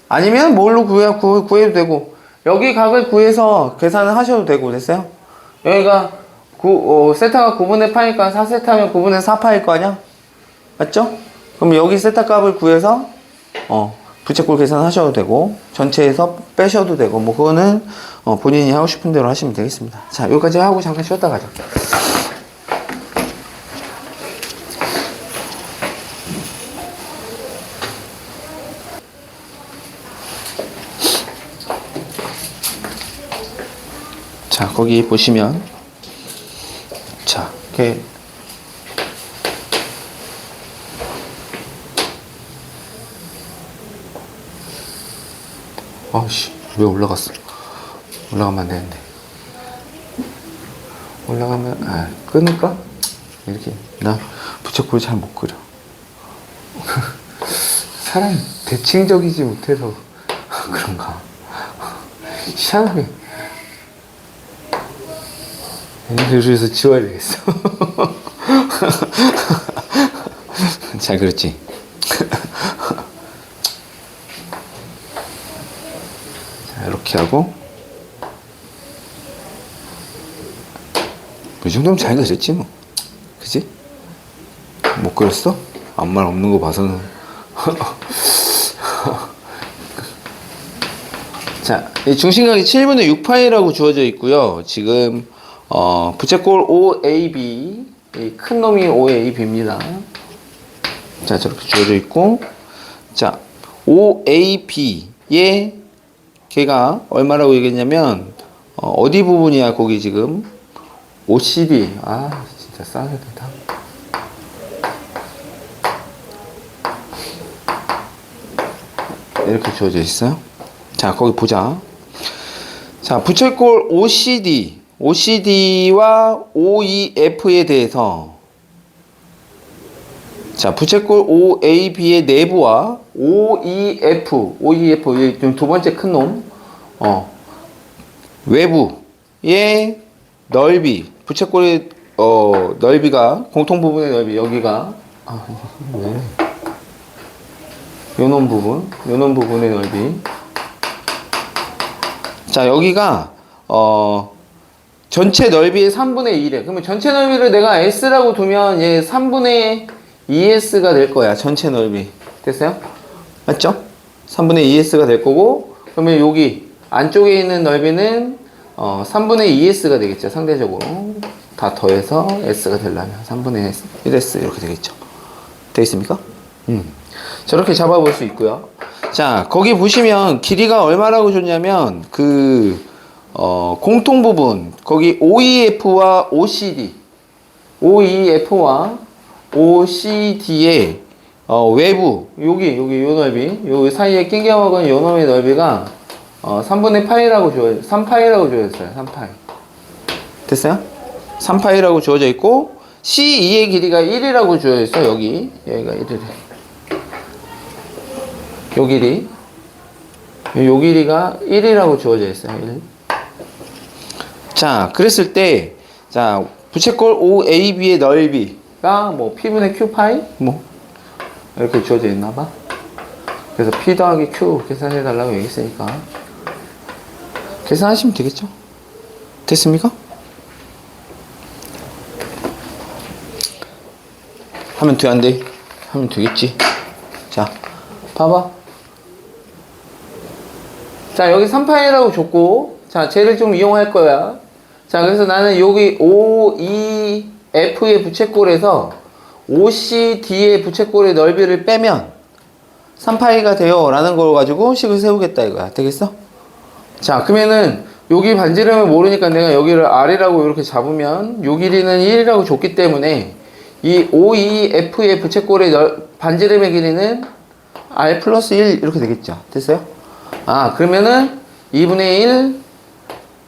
아니면 뭘로 구해도 되고, 여기 각을 구해서 계산을 하셔도 되고. 됐어요? 여기가 세타가 9분의 파니까 4세타면 9분의 4파일 거 아니야? 맞죠? 그럼 여기 세타 값을 구해서 부채꼴 계산하셔도 되고, 전체에서 빼셔도 되고, 뭐 그거는 본인이 하고 싶은 대로 하시면 되겠습니다. 자, 여기까지 하고 잠깐 쉬었다 가자. 자, 거기 보시면, 자, 이렇게 왜 올라갔어? 올라가면 안 되는데. 올라가면, 끊을까? 이렇게. 나 부채꼴 잘 못 그려. 사람이 대칭적이지 못해서 그런가. 희한하게. 그래서 지워야 되겠어. 잘 그렸지? 이렇게 하고 이 정도면 잘 그렸지 뭐. 그지? 못 그렸어? 아무 말 없는 거 봐서는. 자, 이 중심각이 7분의 6파이라고 주어져 있고요. 지금 부채꼴 OAB, 이 큰 놈이 OAB입니다. 자, 저렇게 주어져 있고, 자, OAB의 걔가 얼마라고 얘기했냐면 어디 부분이야? 거기 지금 OCD. 아, 진짜 싸야 된다. 이렇게 주어져 있어요. 자, 거기 보자. 자, 부채꼴 OCD와 OEF에 대해서, 자, 부채꼴 OAB의 내부와 OEF, 좀 두 번째 큰 놈, 외부의 넓이, 부채꼴의 넓이가, 공통 부분의 넓이, 여기가, 왜? 요놈 부분의 넓이. 자, 여기가 전체 넓이의 3분의 1에. 그러면 전체 넓이를 내가 S라고 두면 얘 3분의 2S가 될 거야. 전체 넓이. 됐어요? 맞죠? 3분의 2S가 될 거고, 그러면 여기 안쪽에 있는 넓이는 3분의 2S가 되겠죠. 상대적으로. 다 더해서 S가 되려면 3분의 1S 이렇게 되겠죠. 되겠습니까? 저렇게 잡아볼 수 있고요. 자, 거기 보시면 길이가 얼마라고 줬냐면 공통 부분 거기 OEF와 OCD, OEF와 OCD의 외부 여기 요 넓이, 요 사이에 낑겨먹은 요 놈의 넓이가 3분의 파이라고 3파이라고 주어졌어요. 3파이. 됐어요? 3파이라고 주어져 있고 C2의 길이가 1이라고 주어져 있어. 여기가 1이래. 요 길이가 1이라고 주어져 있어요. 1. 자, 그랬을 때, 자, 부채꼴 OAB의 넓이가 뭐 P분의 Q파이? 뭐, 이렇게 주어져 있나봐. 그래서 P 더하기 Q 계산해달라고 얘기했으니까. 계산하시면 되겠죠? 됐습니까? 하면 돼, 안 돼? 하면 되겠지. 자, 봐봐. 자, 여기 3파이라고 줬고, 자, 쟤를 좀 이용할 거야. 자, 그래서 나는 여기 OEF의 부채꼴에서 OCD의 부채꼴의 넓이를 빼면 3파이가 돼요. 라는 걸 가지고 식을 세우겠다 이거야. 되겠어? 자, 그러면은 여기 반지름을 모르니까 내가 여기를 R이라고 이렇게 잡으면 요 길이는 1이라고 줬기 때문에 이 OEF의 부채꼴의 반지름의 길이는 R 플러스 1 이렇게 되겠죠. 됐어요? 아, 그러면은 2분의 1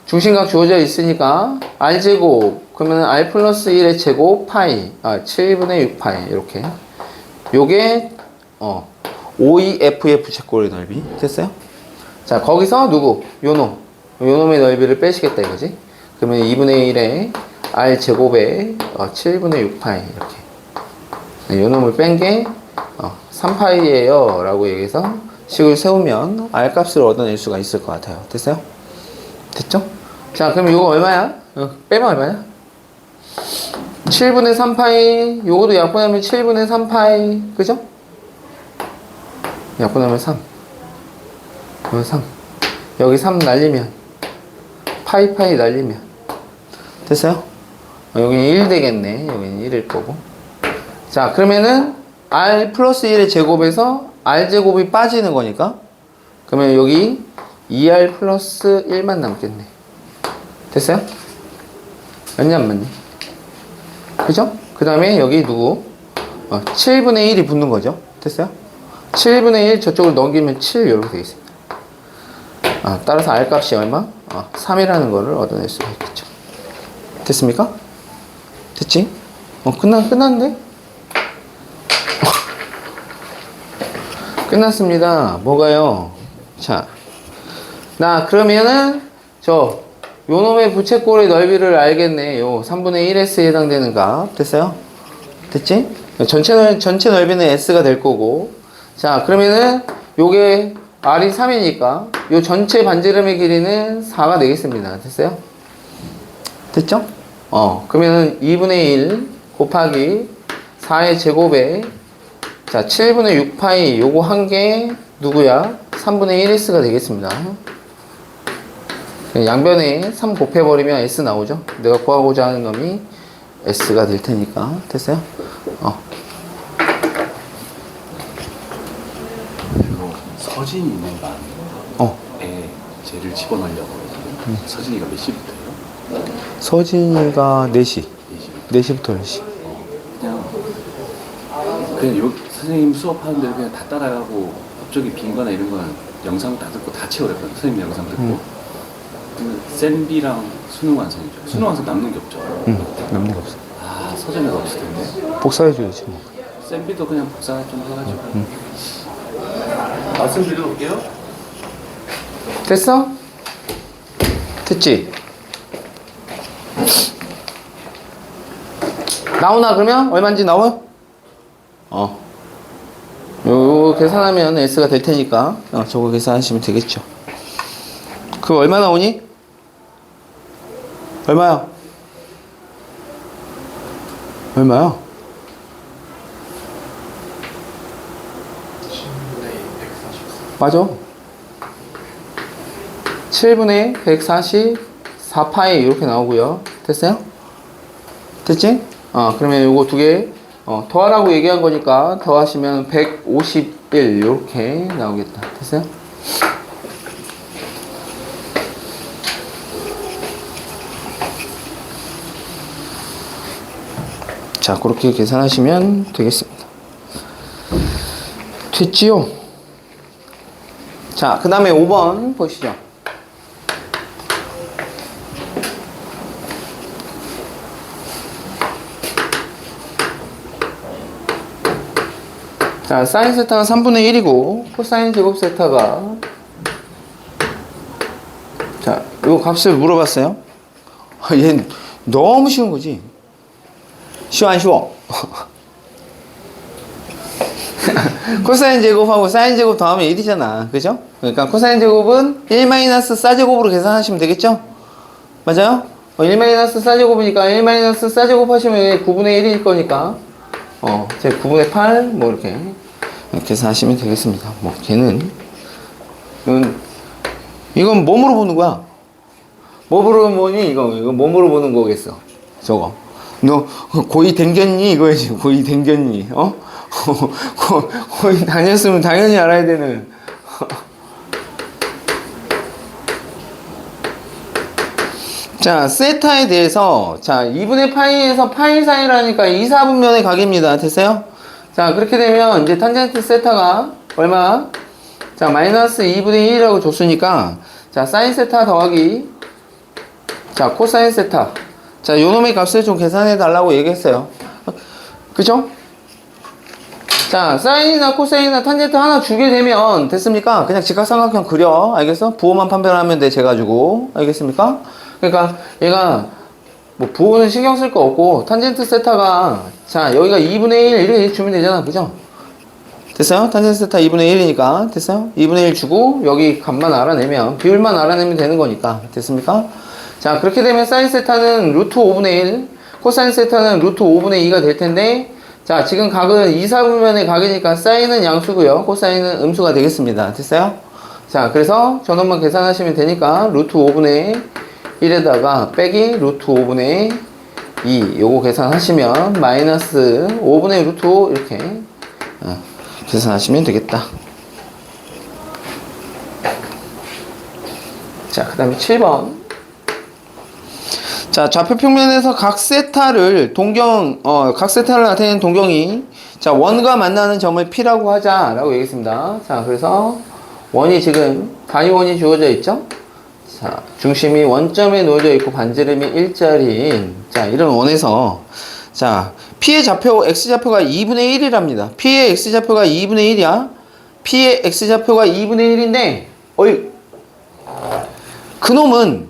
중심각 주어져 있으니까 R제곱 그러면은 R 플러스 1의 제곱 파이 7분의 6 파이 이렇게 요게 OEF의 부채꼴의 넓이 됐어요? 자, 거기서 누구? 요놈의 넓이를 빼시겠다 이거지? 그러면 2분의 1의 R 제곱에 7분의 6 파이 이렇게 요놈을 뺀 게 3파이예요 라고 얘기해서 식을 세우면 R 값을 얻어낼 수가 있을 것 같아요. 됐어요? 됐죠? 자, 그럼 이거 얼마야? 빼면 얼마야? 7분의 3파이 요거도 약분하면 7분의 3파이 그죠? 약분하면 3 그러면 3 여기 3 날리면 파이 날리면 됐어요? 여기는 1 되겠네. 여기는 1일 거고. 자, 그러면은 R 플러스 1의 제곱에서 R 제곱이 빠지는 거니까 그러면 여기 2R 플러스 1만 남겠네. 됐어요? 맞냐 안 맞니? 그죠? 그 다음에 여기 누구? 7분의 1이 붙는 거죠. 됐어요? 7분의 1 저쪽으로 넘기면 7 이렇게 되겠습니다. 따라서 R 값이 얼마? 3이라는 거를 얻어낼 수가 있겠죠. 됐습니까? 됐지? 끝났는데? 끝났습니다. 뭐가요? 자, 그러면은 요 놈의 부채꼴의 넓이를 알겠네. 요 3분의 1S에 해당되는 값. 됐어요? 됐지? 전체 넓이는 S가 될 거고. 자, 그러면은 요게 R이 3이니까 요 전체 반지름의 길이는 4가 되겠습니다. 됐어요? 됐죠? 그러면은 2분의 1 곱하기 4의 제곱에 자 7분의 6파이 요거 한 개 누구야? 3분의 1s가 되겠습니다. 양변에 3 곱해버리면 s 나오죠? 내가 구하고자 하는 놈이 s가 될 테니까. 됐어요? 그리고 서진이 있는 반에 쟤를 집어넣으려고 그러거든요. 서진이가 몇 시부터예요? 서진이가 4시. 4시부터. 4시부터 10시. 그냥 요 선생님 수업하는 대로 그냥 다 따라가고 앞쪽에 빈 거나 이런 거는 영상 다 듣고 다 채우랬거든요. 선생님 영상 듣고. 그러면 센비랑 수능 완성이죠. 수능 완성 남는 게 없죠. 남는 거 없어. 아, 서진이가 없을 텐데. 복사해줘야지 뭐. 센비도 그냥 복사 좀 해가지고. 말씀 드려볼게요. 됐어? 됐지? 나오나 그러면? 얼마인지 나와요? 요 계산하면 S가 될 테니까 저거 계산하시면 되겠죠. 그거 얼마 나오니? 얼마야? 얼마야? 맞아. 7분의 144파이 이렇게 나오고요. 됐어요? 됐지? 그러면 요거 두 개 더하라고 얘기한 거니까 더하시면 151 이렇게 나오겠다. 됐어요? 자, 그렇게 계산하시면 되겠습니다. 됐지요? 자, 그 다음에 5번 보시죠. 자, 사인 세타가 3분의 1이고 코사인 제곱 세타가 자, 요 값을 물어봤어요. 얘 너무 쉬운 거지. 쉬워 안 쉬워? 코사인 제곱하고 사인 제곱 더하면 1이잖아. 그죠? 그러니까 코사인 제곱은 1 싸제곱으로 계산하시면 되겠죠? 맞아요? 1 싸제곱이니까 1 싸제곱 하시면 9분의 1일 거니까 제 9분의 8 뭐 이렇게 계산하시면 되겠습니다. 뭐 걔는 이건 몸으로 보는 거야. 몸으로 보니 이거 몸으로 보는 거겠어. 저거 너 고이 댕겼니 이거야지. 고이 댕겼니? 고이 다녔으면 당연히 알아야 되는. 자, 세타에 대해서 자 2분의 파이에서 파이 사이라니까 2, 4분면의 각입니다. 됐어요? 자, 그렇게 되면 이제 탄젠트 세타가 얼마? 자, 마이너스 2분의 1이라고 줬으니까 자, 사인 세타 더하기 자, 코사인 세타 자, 요놈의 값을 좀 계산해 달라고 얘기했어요. 그죠? 자, 사인이나 코사인이나 탄젠트 하나 주게 되면 됐습니까? 그냥 직각삼각형 그려. 알겠어? 부호만 판별하면 돼. 쟤가지고. 알겠습니까? 그러니까 얘가 뭐 부호는 신경 쓸 거 없고 탄젠트 세타가 자, 여기가 2분의 1 이렇게 주면 되잖아. 그죠? 됐어요? 탄젠트 세타 2분의 1이니까 됐어요? 2분의 1 주고 여기 값만 알아내면 비율만 알아내면 되는 거니까. 됐습니까? 자, 그렇게 되면 사인 세타는 루트 5분의 1 코사인 세타는 루트 5분의 2가 될 텐데 자, 지금 각은 2, 4분면의 각이니까 사인은 양수고요. 코사인은 음수가 되겠습니다. 됐어요? 자, 그래서 저놈만 계산하시면 되니까 루트 5분의 1에다가 빼기 루트 5분의 2 요거 계산하시면 마이너스 5분의 루트 5 이렇게 계산하시면 되겠다. 자, 그 다음에 7번. 자, 좌표 평면에서 각 세타를 각 세타를 나타내는 동경이 자, 원과 만나는 점을 P라고 하자라고 얘기했습니다. 자, 그래서 원이 지금 단위원이 주어져 있죠? 자, 중심이 원점에 놓여져 있고 반지름이 일자리인 자, 이런 원에서 자, P의 좌표 X좌표가 2분의 1이랍니다. P의 X좌표가 2분의 1이야. P의 X좌표가 2분의 1인데 그놈은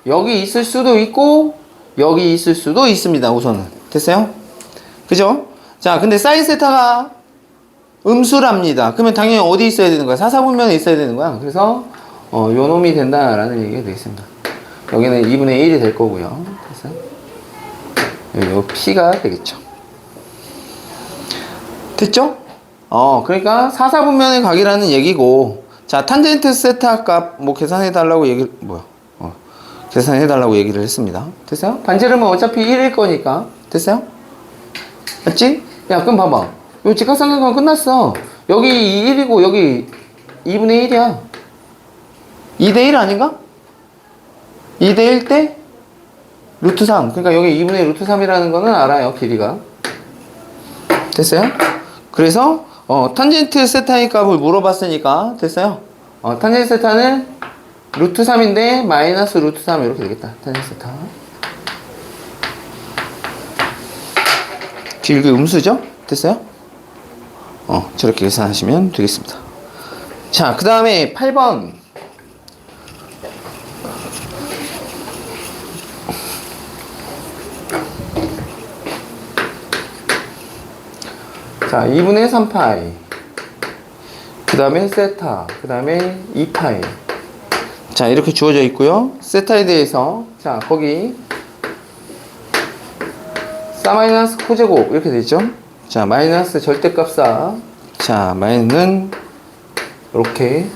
여기 있을 수도 있고 여기 있을 수도 있습니다. 우선은 됐어요? 그죠? 자, 근데 사인 세타가 음수랍니다. 그러면 당연히 어디 있어야 되는 거야? 사사분면에 있어야 되는 거야. 그래서 요 놈이 된다라는 얘기가 되겠습니다. 여기는 2분의 1이 될 거고요. 그래서 요 P가 되겠죠. 됐죠? 그러니까 사사분면의 각이라는 얘기고, 자, 탄젠트 세타 값 뭐 계산해 달라고 계산해 달라고 얘기를 했습니다. 됐어요? 반지름은 어차피 1일 거니까. 됐어요? 맞지? 야, 그럼 봐봐. 요 직각삼각형 끝났어. 여기 1이고 여기 2분의 1이야. 2대 1 아닌가? 2대 1 때 루트 3. 그러니까 여기 2분의 루트 3이라는 거는 알아요, 길이가. 됐어요? 그래서 탄젠트 세타의 값을 물어봤으니까 됐어요? 탄젠트 세타는 루트 3인데 마이너스 루트 3 이렇게 되겠다. 탄젠트 세타. 길게 음수죠? 됐어요? 저렇게 계산하시면 되겠습니다. 자, 그 다음에 8번. 자, 2분의 3파이. 그 다음에 세타. 그 다음에 2파이. 자, 이렇게 주어져 있고요. 세타에 대해서, 자, 거기, 사 마이너스 코제곱. 이렇게 되죠? 자, 마이너스 절대값 4. 자, 마이너스는, 이렇게,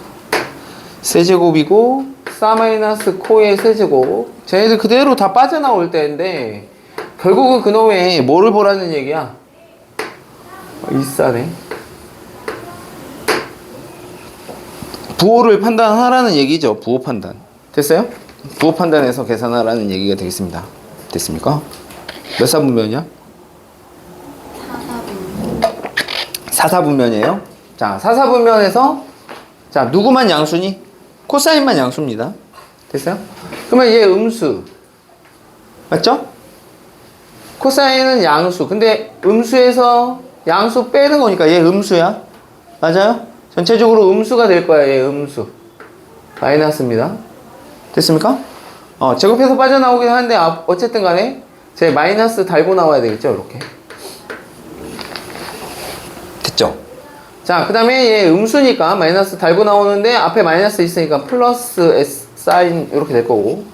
세제곱이고, 사 마이너스 코의 세제곱. 쟤네들 그대로 다 빠져나올 때인데, 결국은 그놈의 뭐를 보라는 얘기야? 이싸네. 부호를 판단하라는 얘기죠. 부호 판단. 됐어요? 부호 판단해서 계산하라는 얘기가 되겠습니다. 됐습니까? 몇 사분면이야? 사사분면이에요. 자, 사사분면에서 자, 누구만 양수니? 코사인만 양수입니다. 됐어요? 그러면 얘 음수. 맞죠? 코사인은 양수. 근데 음수에서 양수 빼는 거니까 얘 음수야. 맞아요? 전체적으로 음수가 될 거야. 얘 음수. 마이너스입니다. 됐습니까? 제곱해서 빠져나오긴 하는데 어쨌든 간에 제 마이너스 달고 나와야 되겠죠. 이렇게. 됐죠? 자, 그 다음에 얘 음수니까 마이너스 달고 나오는데 앞에 마이너스 있으니까 플러스 S 사인 이렇게 될 거고,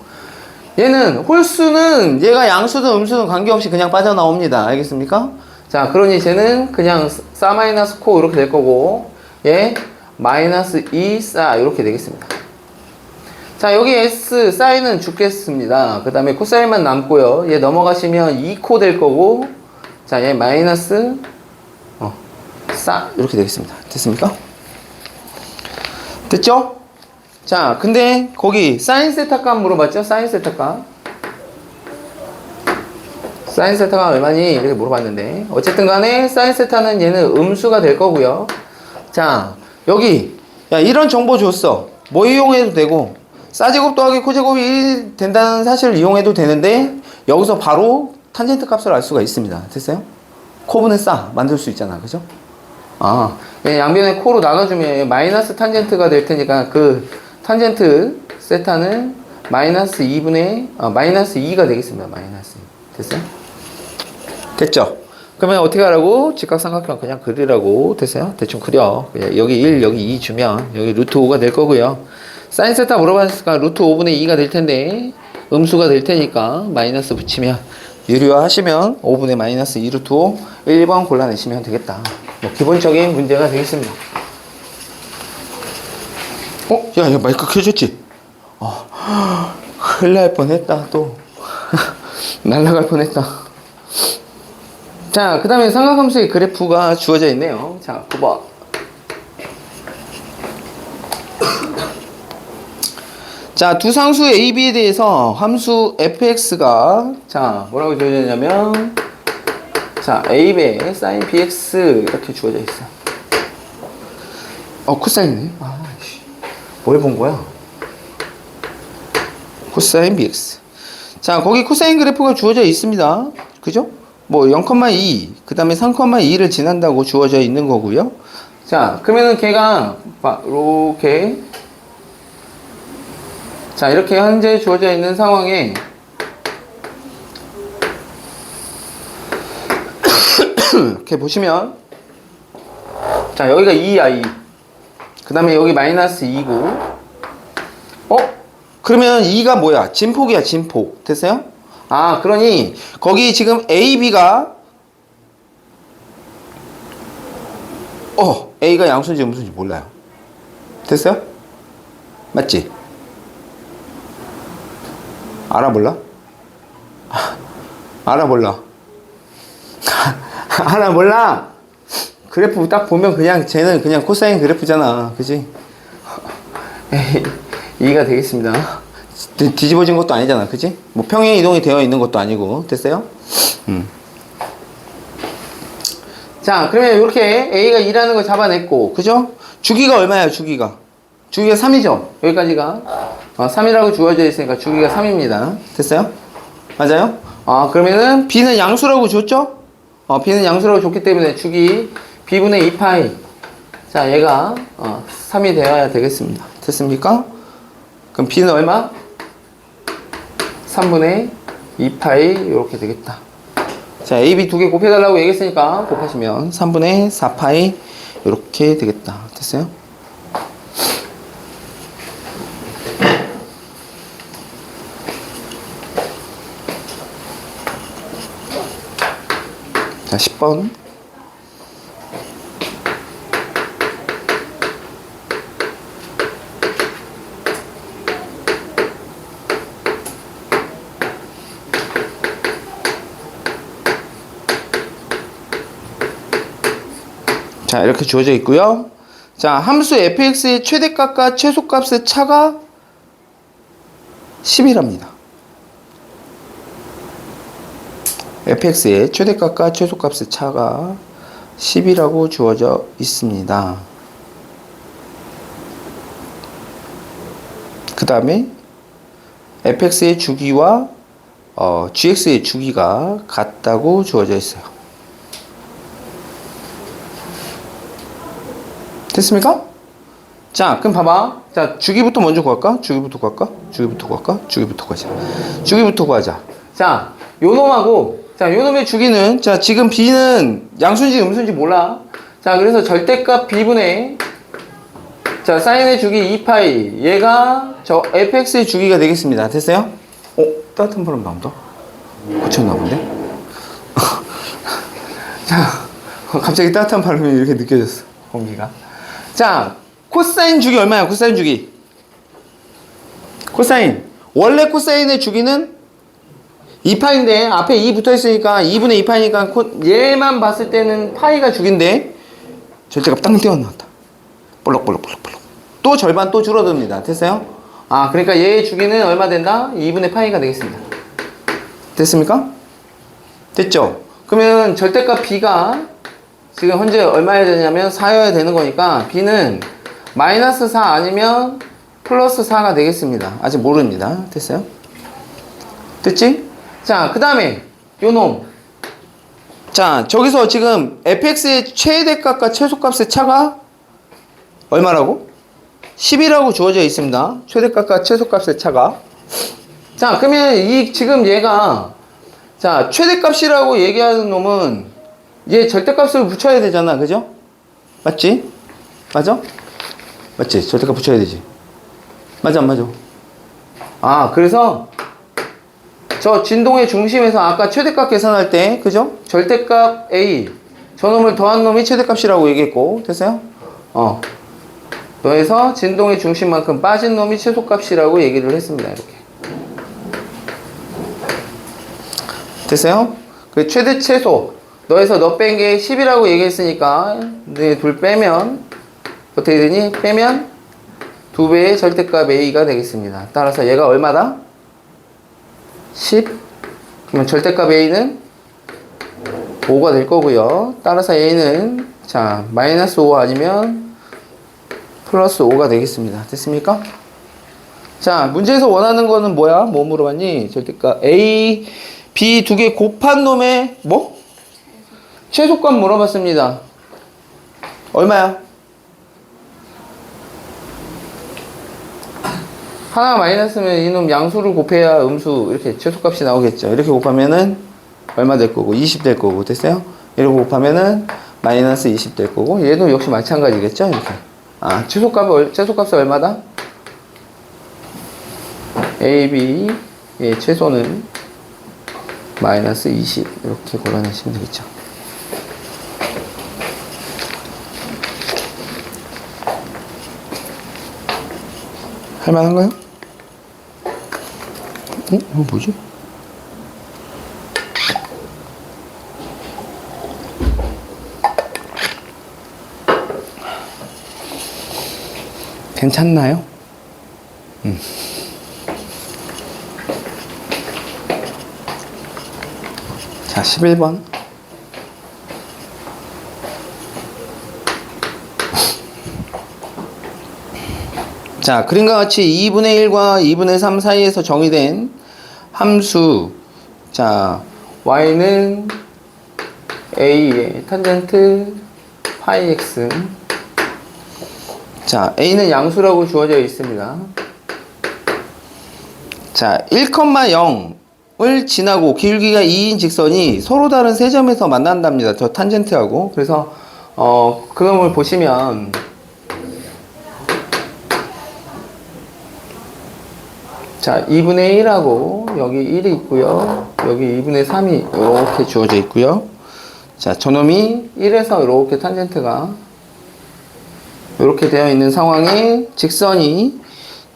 얘는 홀수는 얘가 양수든 음수든 관계없이 그냥 빠져나옵니다. 알겠습니까? 자, 그러니 쟤는 그냥 사 마이너스 코 이렇게 될 거고, 얘 마이너스 2 사 이렇게 되겠습니다. 자, 여기 S 사인은 죽겠습니다. 그 다음에 코사인만 남고요. 얘 넘어가시면 2코 될 거고, 자, 얘 마이너스 사 이렇게 되겠습니다. 됐습니까? 됐죠? 자, 근데 거기 사인 세타 값 물어봤죠? 사인 세타 값. 사인 세타가 얼마니? 이렇게 물어봤는데, 어쨌든 간에 사인 세타는 얘는 음수가 될 거고요. 자, 여기 야, 이런 정보 줬어. 뭐 이용해도 되고, 사제곱 더하기 코제곱이 1 된다는 사실을 이용해도 되는데, 여기서 바로 탄젠트 값을 알 수가 있습니다. 됐어요? 코분의 싸 만들 수 있잖아. 그죠? 양변에 코로 나눠주면 마이너스 탄젠트가 될 테니까 그 탄젠트 세타는 마이너스 2분의 마이너스 2가 되겠습니다. 마이너스 2. 됐어요? 됐죠? 그러면 어떻게 하라고? 직각삼각형 그냥 그리라고. 됐어요? 대충 그려. 여기 1, 여기 2 주면 여기 루트 5가 될 거고요. 사인 세타 물어봤으니까 루트 5분의 2가 될 텐데 음수가 될 테니까 마이너스 붙이면 유리화하시면 5분의 마이너스 2 루트 5 1번 골라내시면 되겠다. 뭐 기본적인 문제가 되겠습니다. 야, 마이크 켜졌지? 큰일 날 뻔했다, 또. 날아갈 뻔했다. 자, 그 다음에 삼각함수의 그래프가 주어져 있네요. 자, 9번. 자, 두 상수 A, B에 대해서 함수 fx가 자, 뭐라고 주어져 있냐면, 자, A배 sin bx 이렇게 주어져 있어. 코사인이네. 뭘 본 거야? 코사인 bx. 자, 거기 코사인 그래프가 주어져 있습니다. 그죠? 뭐 0,2, 그 다음에 3,2를 지난다고 주어져 있는 거고요. 자, 그러면은 걔가 이렇게, 자, 이렇게 현재 주어져 있는 상황에 이렇게 보시면 자, 여기가 2야, 2. 그 다음에 여기 마이너스 2고. 그러면 2가 뭐야? 진폭이야, 진폭. 됐어요? 아, 그러니, 거기 지금 A, B가, A가 양수인지 음수인지 몰라요. 됐어요? 맞지? 알아, 몰라? 알아, 몰라? 알아, 몰라? 그래프 딱 보면 그냥, 쟤는 그냥 코사인 그래프잖아. 그지? 이해가 되겠습니다. 뒤집어진 것도 아니잖아. 그지? 뭐 평행 이동이 되어 있는 것도 아니고. 됐어요? 자, 그러면 이렇게 A가 2라는 걸 잡아냈고, 그죠? 주기가 얼마예요, 주기가? 주기가 3이죠? 여기까지가. 3이라고 주어져 있으니까 주기가 3입니다. 됐어요? 맞아요? 그러면은 B는 양수라고 줬죠? B는 양수라고 줬기 때문에 주기 B분의 2파이. 자, 얘가 3이 되어야 되겠습니다. 됐습니까? 그럼 B는 얼마? 3분의 2파이 이렇게 되겠다. 자, A, B 두 개 곱해달라고 얘기했으니까 곱하시면 3분의 4파이 이렇게 되겠다. 됐어요? 자, 10번. 자, 이렇게 주어져 있고요. 자, 함수 fx의 최대값과 최소값의 차가 10이랍니다. fx의 최대값과 최소값의 차가 10이라고 주어져 있습니다. 그 다음에 fx의 주기와 gx의 주기가 같다고 주어져 있어요. 됐습니까? 자, 그럼 봐봐. 자, 주기부터 먼저 구할까? 주기부터 구할까? 주기부터 구할까? 주기부터 구하자. 주기부터 구하자. 자, 요 놈하고, 자, 요 놈의 주기는, 자, 지금 B는 양수인지 음수인지 몰라. 자, 그래서 절대값 B분의, 자, 사인의 주기 2파이. 얘가 저 fx의 주기가 되겠습니다. 됐어요? 따뜻한 바람 나온다. 고쳤나 본데? 자, 갑자기 따뜻한 바람이 이렇게 느껴졌어. 공기가. 자, 코사인 주기 얼마야? 코사인 주기. 코사인. 원래 코사인의 주기는 2파인데 앞에 2 붙어 있으니까 2분의 2파이니까 얘만 봤을 때는 파이가 주기인데 절대값 땅 띄어나왔다. 볼록볼록볼록볼록. 또 절반 또 줄어듭니다. 됐어요? 그러니까 얘의 주기는 얼마 된다? 2분의 파이가 되겠습니다. 됐습니까? 됐죠? 그러면 절대값 B가 지금 현재 얼마여야 되냐면 4여야 되는 거니까 B는 마이너스 4 아니면 플러스 4가 되겠습니다. 아직 모릅니다. 됐어요? 됐지? 자, 그 다음에 요놈. 자, 저기서 지금 fx의 최대값과 최소값의 차가 얼마라고? 10이라고 주어져 있습니다. 최대값과 최소값의 차가. 자, 그러면 지금 얘가, 자, 최대값이라고 얘기하는 놈은 얘 절대값을 붙여야 되잖아. 그죠? 맞지? 맞아? 맞지? 절대값 붙여야 되지. 맞아, 안 맞아? 그래서 저 진동의 중심에서 아까 최대값 계산할 때, 그죠? 절대값 A, 저놈을 더한 놈이 최대값이라고 얘기했고, 됐어요? 더해서 진동의 중심만큼 빠진 놈이 최소값이라고 얘기를 했습니다. 이렇게. 됐어요? 그 최대 최소. 너에서 너 뺀 게 10이라고 얘기했으니까 네, 둘 빼면 어떻게 되니? 빼면 2배의 절대값 A가 되겠습니다. 따라서 얘가 얼마다? 10. 그러면 절대값 A는 5가 될 거고요. 따라서 A는 자 마이너스 5 아니면 플러스 5가 되겠습니다. 됐습니까? 자, 문제에서 원하는 거는 뭐야? 뭐 물어봤니? 절대값 A, B 두 개 곱한 놈의 뭐? 최소값 물어봤습니다. 얼마야? 하나가 마이너스면 이놈 양수를 곱해야 음수 이렇게 최소값이 나오겠죠. 이렇게 곱하면은 얼마 될 거고 20 될 거고. 됐어요? 이렇게 곱하면은 마이너스 20 될 거고, 얘도 역시 마찬가지겠죠? 이렇게. 아, 최소값이 얼마다? AB, 예, 최소는 마이너스 20. 이렇게 골라내시면 되겠죠. 할만한가요? 이거 뭐지? 괜찮나요? 자, 11번. 자, 그림과 같이 2분의 1과 2분의 3 사이에서 정의된 함수. 자, y는 a의 탄젠트 파이 x. 자, a는 양수라고 주어져 있습니다. 자, 1,0을 지나고 길이가 2인 직선이 서로 다른 세 점에서 만난답니다. 저 탄젠트하고. 그래서 그림을 보시면 자, 2분의 1하고 여기 1이 있고요. 여기 2분의 3이 이렇게 주어져 있고요. 자, 저놈이 1에서 이렇게 탄젠트가 이렇게 되어 있는 상황에 직선이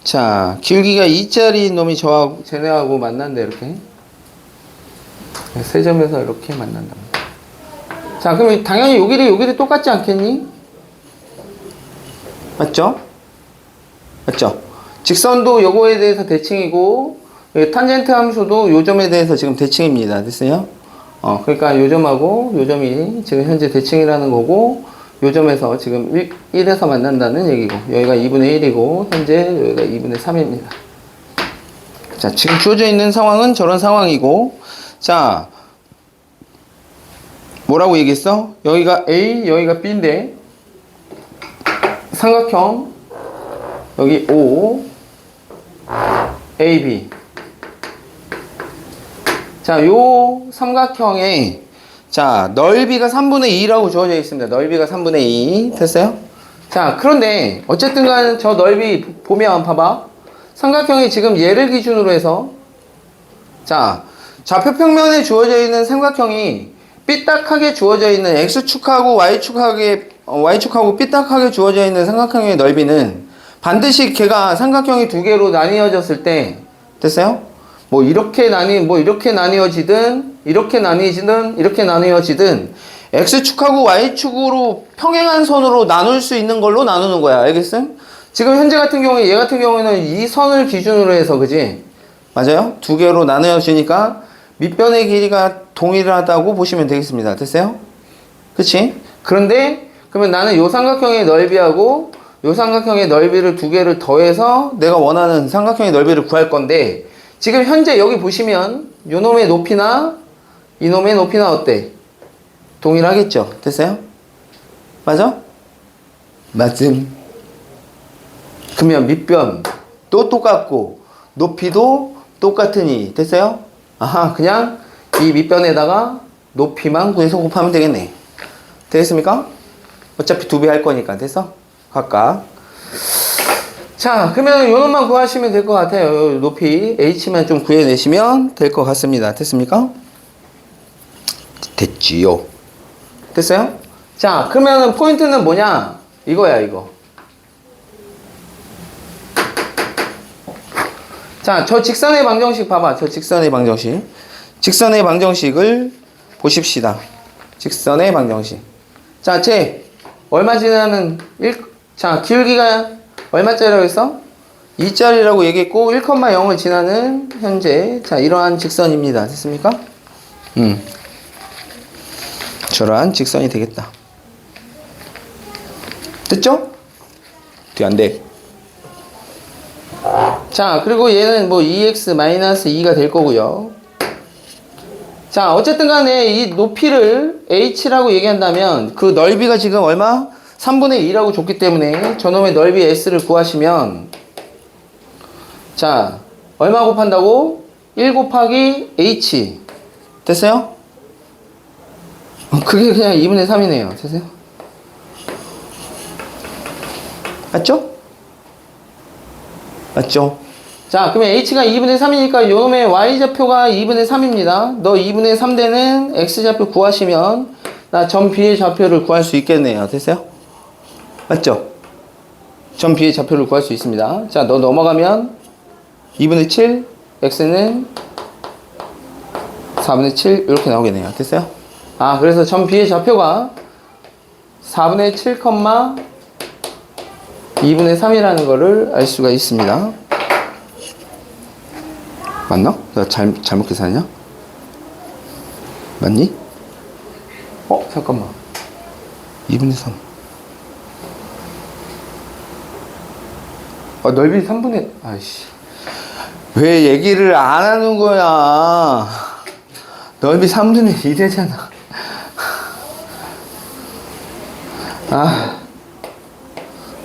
자, 길이가 2짜리 놈이 쟤네하고 만난다. 이렇게 세 점에서 이렇게 만난다. 자, 그럼 당연히 요 길이 똑같지 않겠니? 맞죠? 맞죠? 직선도 요거에 대해서 대칭이고 탄젠트 함수도 요 점에 대해서 지금 대칭입니다. 됐어요? 그러니까 요 점하고 요 점이 지금 현재 대칭이라는 거고, 요 점에서 지금 1에서 만난다는 얘기고, 여기가 2분의 1이고 현재 여기가 2분의 3입니다. 자, 지금 주어져 있는 상황은 저런 상황이고, 자, 뭐라고 얘기했어? 여기가 A, 여기가 B인데 삼각형 여기 O, AB. 자, 요 삼각형에 자, 넓이가 3분의 2라고 주어져 있습니다. 넓이가 3분의 2. 됐어요? 자, 그런데 어쨌든 간 저 넓이 보면 봐봐. 삼각형이 지금 얘를 기준으로 해서 자, 좌표평면에 주어져 있는 삼각형이 삐딱하게 주어져 있는 X축하고 Y축하고 삐딱하게 주어져 있는 삼각형의 넓이는 반드시 걔가 삼각형이 두 개로 나뉘어졌을 때, 됐어요? 뭐 이렇게 나뉘어지든 이렇게 나뉘어지든 X축하고 Y축으로 평행한 선으로 나눌 수 있는 걸로 나누는 거야. 알겠음? 지금 현재 같은 경우에 얘 같은 경우에는 이 선을 기준으로 해서, 그지? 맞아요? 두 개로 나누어지니까 밑변의 길이가 동일하다고 보시면 되겠습니다. 됐어요? 그치? 그런데 그러면 나는 요 삼각형의 넓이하고 요 삼각형의 넓이를 두 개를 더해서 내가 원하는 삼각형의 넓이를 구할 건데, 지금 현재 여기 보시면 요놈의 높이나 이놈의 높이나 어때? 동일하겠죠? 됐어요? 맞아? 맞음. 그러면 밑변도 똑같고 높이도 똑같으니, 됐어요? 아하, 그냥 이 밑변에다가 높이만 구해서 곱하면 되겠네. 되겠습니까? 어차피 2배 할 거니까. 됐어? 각각. 자, 그러면 요놈만 구하시면 될 것 같아요. 높이 h만 좀 구해내시면 될 것 같습니다. 됐습니까? 됐지요. 됐어요? 자, 그러면 포인트는 뭐냐? 이거야, 이거. 자, 저 직선의 방정식 봐봐. 저 직선의 방정식. 직선의 방정식을 보십시다. 직선의 방정식. 자, 쟤 얼마 지나는 자, 기울기가 얼마짜리라고 했어? 2짜리라고 얘기했고 1,0을 지나는 현재 자, 이러한 직선입니다. 됐습니까? 저러한 직선이 되겠다. 됐죠? 뒤 안 돼. 자, 그리고 얘는 뭐 2x-2가 될 거고요. 자, 어쨌든 간에 이 높이를 h라고 얘기한다면 그 넓이가 지금 얼마? 3분의 2라고 줬기 때문에 저놈의 넓이 s를 구하시면 자, 얼마 곱한다고? 1 곱하기 h. 됐어요? 그게 그냥 2분의 3이네요. 되세요? 맞죠? 맞죠? 자, 그러면 h가 2분의 3이니까 요놈의 y좌표가 2분의 3입니다. 너 2분의 3되는 x좌표 구하시면 나 점 b의 좌표를 구할 수 있겠네요. 됐어요? 맞죠? 점 b의 좌표를 구할 수 있습니다. 자, 너 넘어가면 2분의 7, x는 4분의 7 이렇게 나오겠네요. 됐어요? 아, 그래서 점 b의 좌표가 4분의 7, 2분의 3이라는 거를 알 수가 있습니다. 맞나? 나 잘못 계산했냐? 맞니? 잠깐만. 2분의 3. 넓이 3분의, 아이씨. 왜 얘기를 안 하는 거야? 넓이 3분의 1이잖아.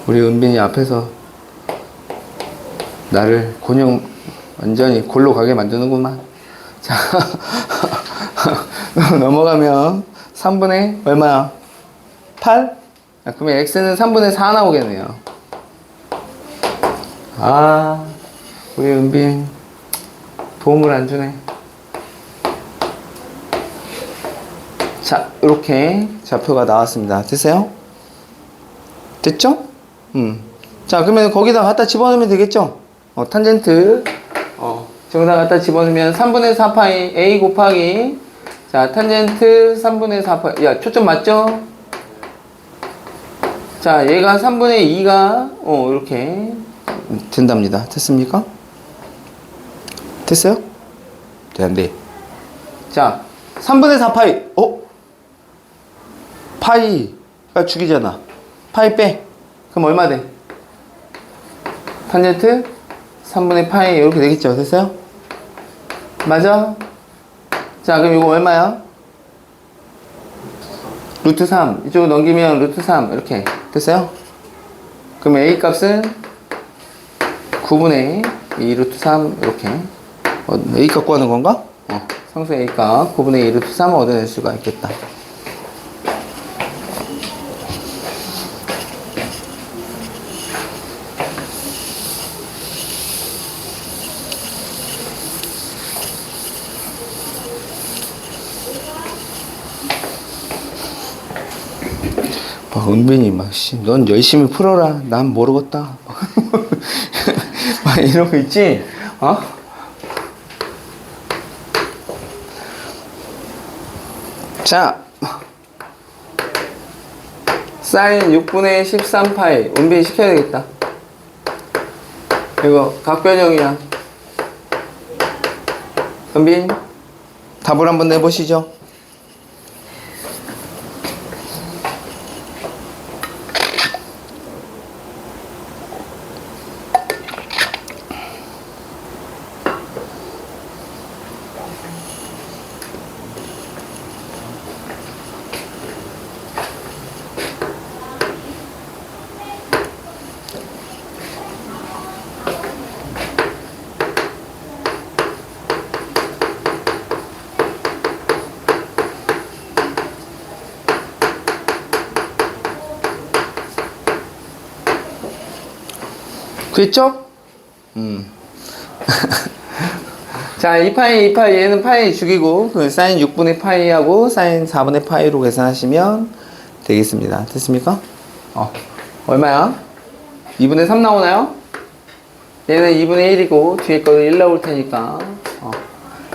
우리 은빈이 앞에서 나를 완전히 골로 가게 만드는구만. 자, 넘어가면 3분의 얼마야? 8? 그러면 x는 3분의 4 나오겠네요. 우리 은빈 도움을 안 주네. 자, 이렇게 좌표가 나왔습니다. 됐어요? 됐죠? 자, 그러면 거기다 갖다 집어넣으면 되겠죠? 탄젠트 저기다 갖다 집어넣으면 3분의 4파이 a 곱하기, 자, 탄젠트 3분의 4파이, 야, 초점 맞죠? 자, 얘가 3분의 2가 이렇게 된답니다. 됐습니까? 됐어요? 안 돼. 자, 3분의 4파이 파이가 죽이잖아. 파이 빼. 그럼 얼마 돼? 탄젠트 3분의 파이 이렇게 되겠죠. 됐어요? 맞아? 자, 그럼 이거 얼마야? 루트 3. 이쪽으로 넘기면 루트 3 이렇게 됐어요? 그럼 a 값은 9분의 2 루트 3 이렇게 a 값 구하는 건가? 상수 a 값 9분의 2 루트 3을 얻어낼 수가 있겠다. 은빈이 넌 열심히 풀어라. 난 모르겠다. 막 이런 거 있지? 자, 사인 6분의 13파이. 은빈이 시켜야 되겠다. 이거 각변형이야. 은빈, 답을 한번 내보시죠. 그랬죠? 자, 2파이 얘는 파이 죽이고 그 사인 6분의 파이하고 사인 4분의 파이로 계산하시면 되겠습니다. 됐습니까? 얼마야? 2분의 3 나오나요? 얘는 2분의 1이고 뒤에 거는 1 나올 테니까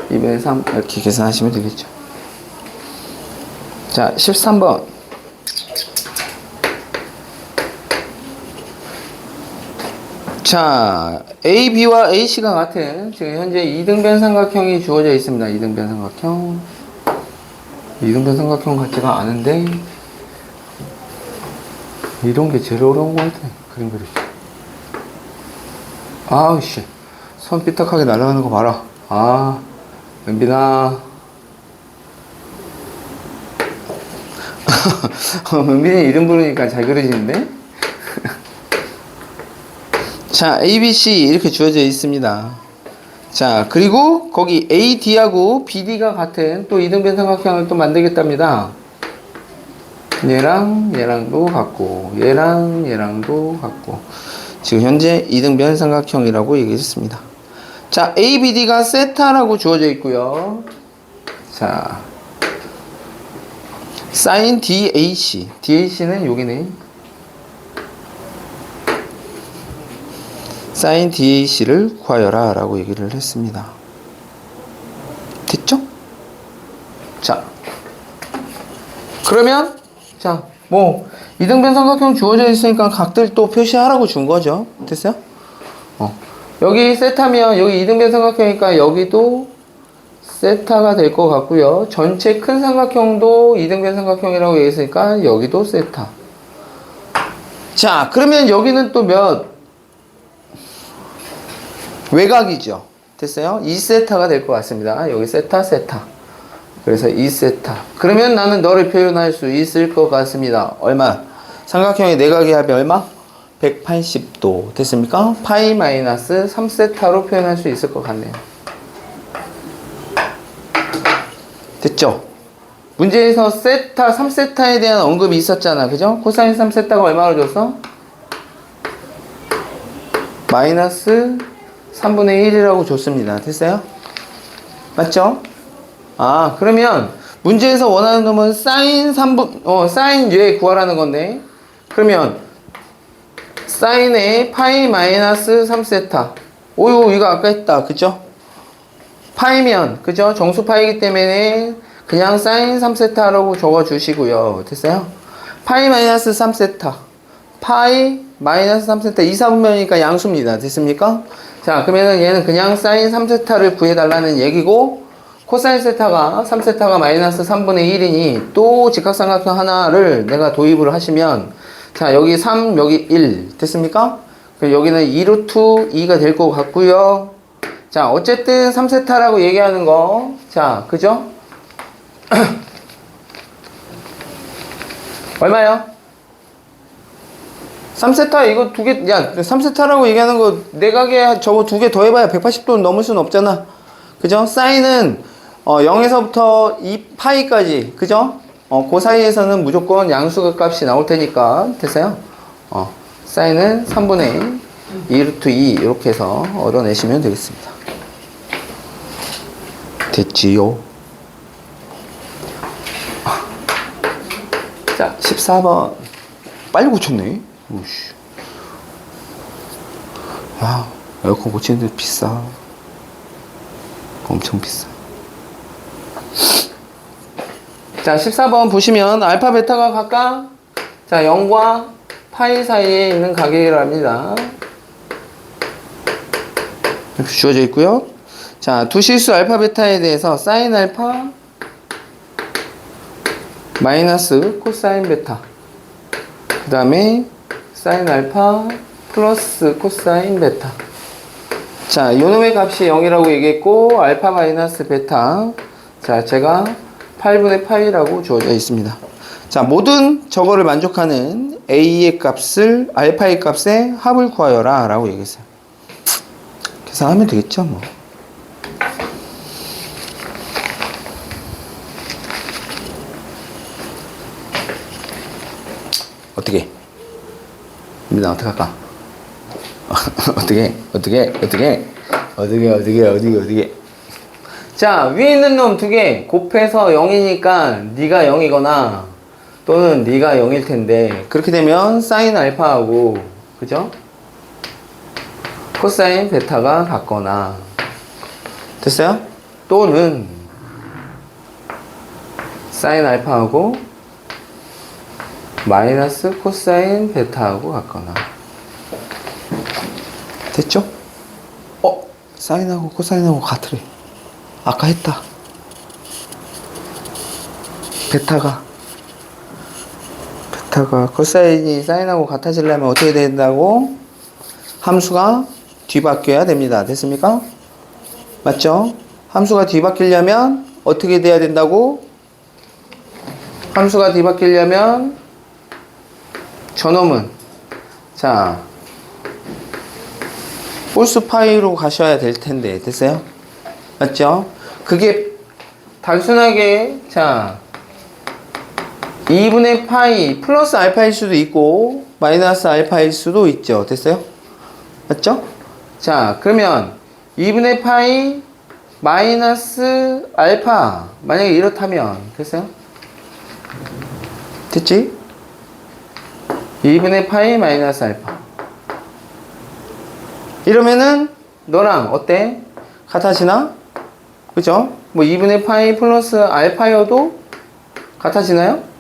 2분의 3 이렇게 계산하시면 되겠죠. 자, 13번. 자, AB와 AC가 같은 지금 현재 이등변 삼각형이 주어져 있습니다. 이등변 삼각형. 이등변 삼각형 같지가 않은데 이런 게 제일 어려운 것 같아. 그림 그리기. 아우씨, 손 삐딱하게 날아가는 거 봐라. 은빈아. 은빈이 이름 부르니까 잘 그려지는데? 자, ABC 이렇게 주어져 있습니다. 자, 그리고 거기 AD하고 BD가 같은 또 이등변 삼각형을 또 만들겠답니다. 얘랑 얘랑도 같고 얘랑 얘랑도 같고 지금 현재 이등변 삼각형이라고 얘기했습니다. 자, ABD가 세타라고 주어져 있고요. 자, sin DAC. DAC는 여기네. sin DAC를 구하여라 라고 얘기를 했습니다. 됐죠? 자, 그러면 자, 뭐 이등변 삼각형 주어져 있으니까 각들 또 표시하라고 준 거죠. 됐어요? 여기 세타면 여기 이등변 삼각형이니까 여기도 세타가 될 것 같고요. 전체 큰 삼각형도 이등변 삼각형이라고 얘기했으니까 여기도 세타. 자, 그러면 여기는 또 몇? 외곽이죠. 됐어요? 2세타가 될 것 같습니다. 여기 세타, 세타. 그래서 2세타. 그러면 나는 너를 표현할 수 있을 것 같습니다. 얼마? 삼각형의 내각의 합이 얼마? 180도. 됐습니까? 파이 마이너스 3세타로 표현할 수 있을 것 같네요. 됐죠? 문제에서 세타, 3세타에 대한 언급이 있었잖아. 그죠? 코사인 3세타가 얼마로 줬어? 마이너스 3분의 1이라고 줬습니다. 됐어요? 맞죠? 아, 그러면 문제에서 원하는 놈은 사인 3분, 사인 얘 구하라는 건데. 그러면 사인의 파이 마이너스 3세타. 오유, 이거 아까 했다. 그죠? 파이면, 그죠? 정수 파이기 때문에 그냥 사인 3세타라고 적어 주시고요. 됐어요? 파이 마이너스 3세타. 파이 마이너스 3세타. 2, 4분면이니까 양수입니다. 됐습니까? 자, 그러면은 얘는 그냥 사인 3세타를 구해달라는 얘기고, 코사인 세타가 3세타가 마이너스 3분의 1이니 또 직각삼각형 하나를 내가 도입을 하시면, 자, 여기 3, 여기 1. 됐습니까? 그럼 여기는 2루트 2가 될 것 같고요. 자, 어쨌든 3세타라고 얘기하는 거. 자, 그죠? 얼마요? 3세타 이거 두 개, 야, 3세타라고 얘기하는 거 내각에 저거 두 개 더해봐야 180도 넘을 수는 없잖아. 그죠? 사인은 0에서부터 2파이까지, 그죠? 그 사이에서는 무조건 양수의 값이 나올 테니까. 됐어요? 사인은 3분의 2루트 2 이렇게 해서 얻어내시면 되겠습니다. 됐지요? 자, 14번. 빨리 고쳤네. 오씨. 야, 에어컨 고치는데 비싸. 엄청 비싸. 자, 14번 보시면 알파 베타가 각각 자 0과 파이 사이에 있는 가격이랍니다. 이렇게 주어져 있고요. 자, 두 실수 알파 베타에 대해서 사인 알파 마이너스 코사인 베타, 그 다음에 사인 알파 플러스 코사인 베타. 자, 요놈의 값이 0이라고 얘기했고 알파 마이너스 베타, 자, 제가 8분의 파이라고 주어져 있습니다. 자, 모든 저거를 만족하는 A의 값을 알파의 값에 합을 구하여라 라고 얘기했어요. 계산하면 되겠죠 뭐. 어떻게? 민아 어떻게 할까? 어떻게? 자, 위에 있는 놈 두 개 곱해서 0이니까 네가 0이거나 또는 네가 0일 텐데, 그렇게 되면 사인 알파하고, 그죠? 코사인 베타가 같거나, 됐어요? 또는 사인 알파하고 마이너스 코사인 베타하고 같거나. 됐죠? 사인하고 코사인하고 같으래. 아까 했다. 베타가 코사인이 사인하고 같아지려면 어떻게 된다고? 함수가 뒤바뀌어야 됩니다. 됐습니까? 맞죠? 함수가 뒤바뀌려면 어떻게 돼야 된다고? 함수가 뒤바뀌려면 저놈은 자 폴스 파이로 가셔야 될 텐데. 됐어요? 맞죠? 그게 단순하게 자 2분의 파이 플러스 알파일 수도 있고 마이너스 알파일 수도 있죠. 됐어요? 맞죠? 자, 그러면 2분의 파이 마이너스 알파 만약에 이렇다면 됐어요? 됐지? 2분의 파이 마이너스 알파 이러면은 너랑 어때? 같아지나? 그죠? 뭐 2분의 파이 플러스 알파여도 같아지나요?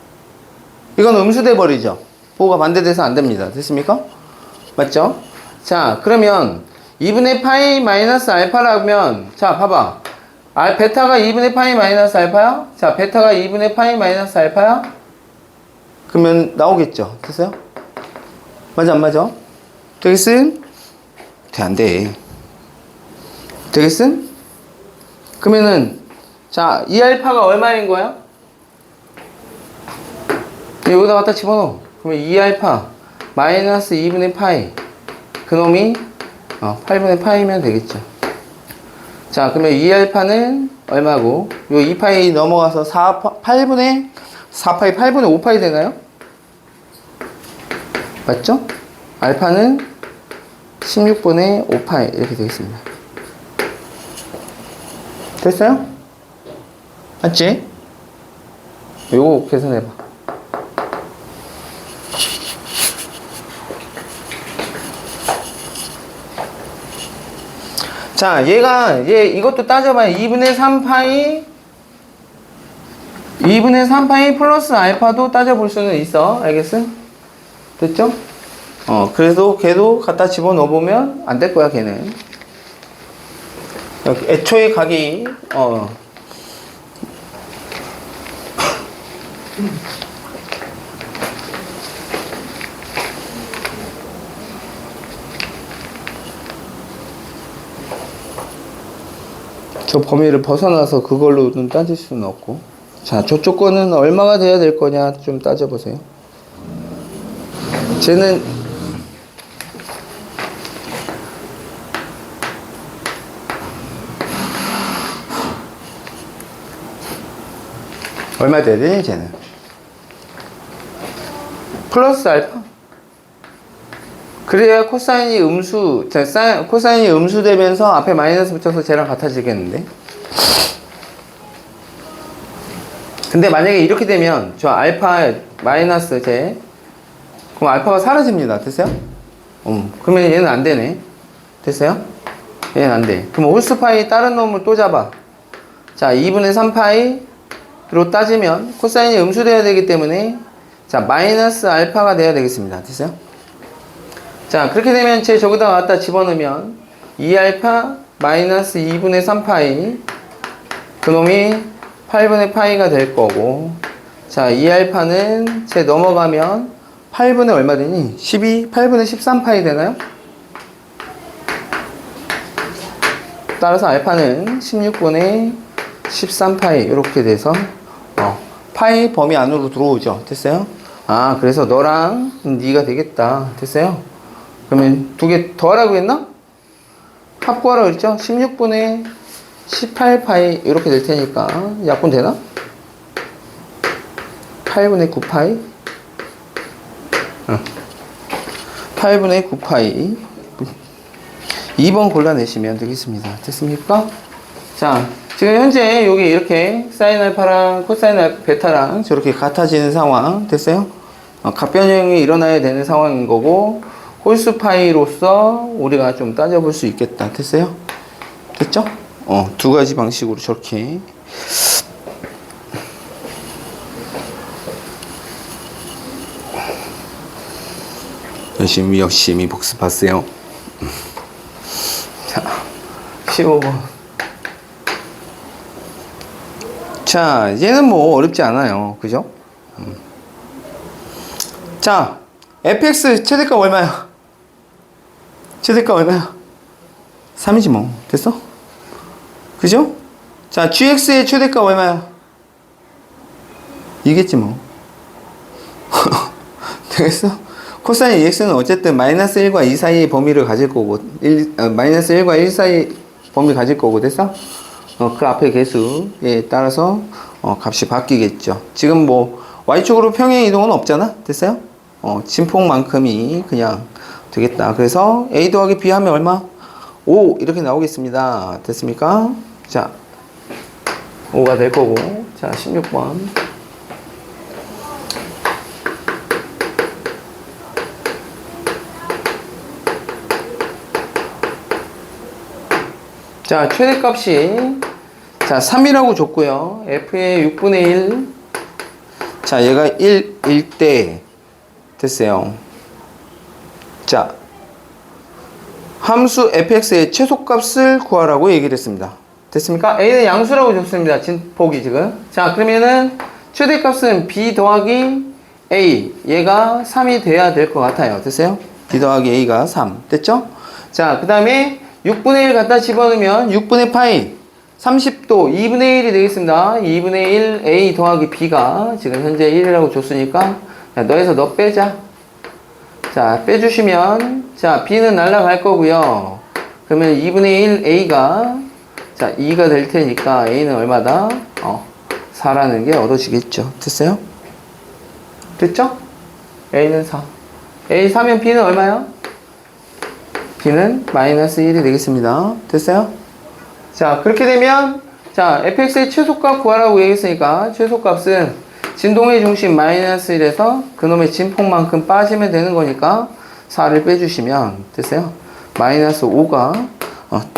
이건 음수돼 버리죠. 보호가 반대돼서 안 됩니다. 됐습니까? 맞죠? 자, 그러면 2분의 파이 마이너스 알파라면 자, 봐봐. 베타가 2분의 파이 마이너스 알파야? 자, 베타가 2분의 파이 마이너스 알파야? 그러면 나오겠죠. 됐어요? 맞아, 안 맞아? 되겠음? 안 돼. 되겠음? 그러면은 자, 이 알파가 얼마인 거야? 여기다 갖다 집어넣어. 그러면 2알파 마이너스 2분의 파이 그놈이 8분의 파이면 되겠죠. 자, 그러면 2알파는 얼마고 요 2파이 넘어가서 8분의 4파이 8분의 5파이 되나요? 맞죠? 알파는 16분의 5파이 이렇게 되겠습니다. 됐어요? 맞지? 요거 계산해봐. 자, 얘 이것도 따져봐요. 2분의 3파이 플러스 알파도 따져볼 수는 있어. 알겠어? 됐죠? 그래도 걔도 갖다 집어넣어보면 안 될 거야, 걔는. 애초에 각이, 저 범위를 벗어나서 그걸로는 따질 수는 없고. 자, 저쪽 거는 얼마가 돼야 될 거냐 좀 따져보세요. 쟤는 얼마 돼야 되니 쟤는? 플러스 알파? 그래야 코사인이 코사인이 음수되면서 앞에 마이너스 붙여서 쟤랑 같아지겠는데? 근데 만약에 이렇게 되면 저 알파 마이너스 쟤 그럼 알파가 사라집니다. 됐어요? 그러면 얘는 안 되네. 됐어요? 얘는 안 돼. 그럼 홀수파이 다른 놈을 또 잡아. 자, 2분의 3파이로 따지면 코사인이 음수돼야 되기 때문에 자, 마이너스 알파가 돼야 되겠습니다. 됐어요? 자, 그렇게 되면 제 저기다 갖다 집어넣으면 2알파 마이너스 2분의 3파이 그놈이 8분의 파이가 될 거고 자, 2알파는 제 넘어가면 8분의 얼마 되니? 8분의 13파이 되나요? 따라서 알파는 16분의 13파이 이렇게 돼서 파이 범위 안으로 들어오죠. 됐어요? 아, 그래서 너랑 네가 되겠다. 됐어요? 그러면 두 개 더 하라고 했나? 합구하라고 했죠? 16분의 18파이 이렇게 될 테니까 약분 되나? 8분의 9파이 8분의 9파이 2번 골라내시면 되겠습니다. 됐습니까? 자, 지금 현재 여기 이렇게 사인 알파랑 코사인 베타랑 저렇게 같아지는 상황 됐어요? 값변형이 일어나야 되는 상황인 거고 홀수 파이로서 우리가 좀 따져볼 수 있겠다. 됐어요? 됐죠? 두 가지 방식으로 저렇게 열심히 복습하세요. 자, 15번. 자, 얘는 뭐 어렵지 않아요. 그죠? 자, fx 최대값 얼마야? 최대값 얼마야? 3이지 뭐. 됐어? 그죠? 자, gx의 최대값 얼마야? 이겠지 뭐. 되겠어? 코사인 ex는 어쨌든 마이너스 1과 2 사이의 범위를 가질 거고 마이너스 1과 1 사이 범위 가질 거고 됐어? 그 앞에 개수에 따라서 값이 바뀌겠죠. 지금 뭐 Y축으로 평행 이동은 없잖아. 됐어요? 진폭만큼이 그냥 되겠다. 그래서 A 더하기 B 하면 얼마? 5 이렇게 나오겠습니다. 됐습니까? 자, 5가 될 거고. 자, 16번. 자, 최대값이 자 3이라고 줬고요. F의 6분의 1. 자, 얘가 1일 때 됐어요. 자, 함수 fx의 최소값을 구하라고 얘기를 했습니다. 됐습니까? a는 양수라고 줬습니다. 진폭이 지금. 자, 그러면은 최대값은 b 더하기 a. 얘가 3이 돼야 될 것 같아요. 됐어요? b 더하기 a가 3. 됐죠? 자, 그 다음에 6분의 1 갖다 집어넣으면 6분의 파이 30도 2분의 1이 되겠습니다. 2분의 1 a 더하기 b가 지금 현재 1이라고 줬으니까 자, 너에서 너 빼자. 자, 빼주시면 자 b는 날라갈 거고요. 그러면 2분의 1 a가 자 2가 될 테니까 a는 얼마다? 4라는 게 얻어지겠죠. 됐어요? 됐죠? a는 4. a 4면 b는 얼마야? b는 마이너스 1이 되겠습니다. 됐어요? 자, 그렇게 되면 자 fx의 최소값 구하라고 얘기했으니까 최소값은 진동의 중심 마이너스 1에서 그놈의 진폭만큼 빠지면 되는 거니까 4를 빼주시면 됐어요? 마이너스 5가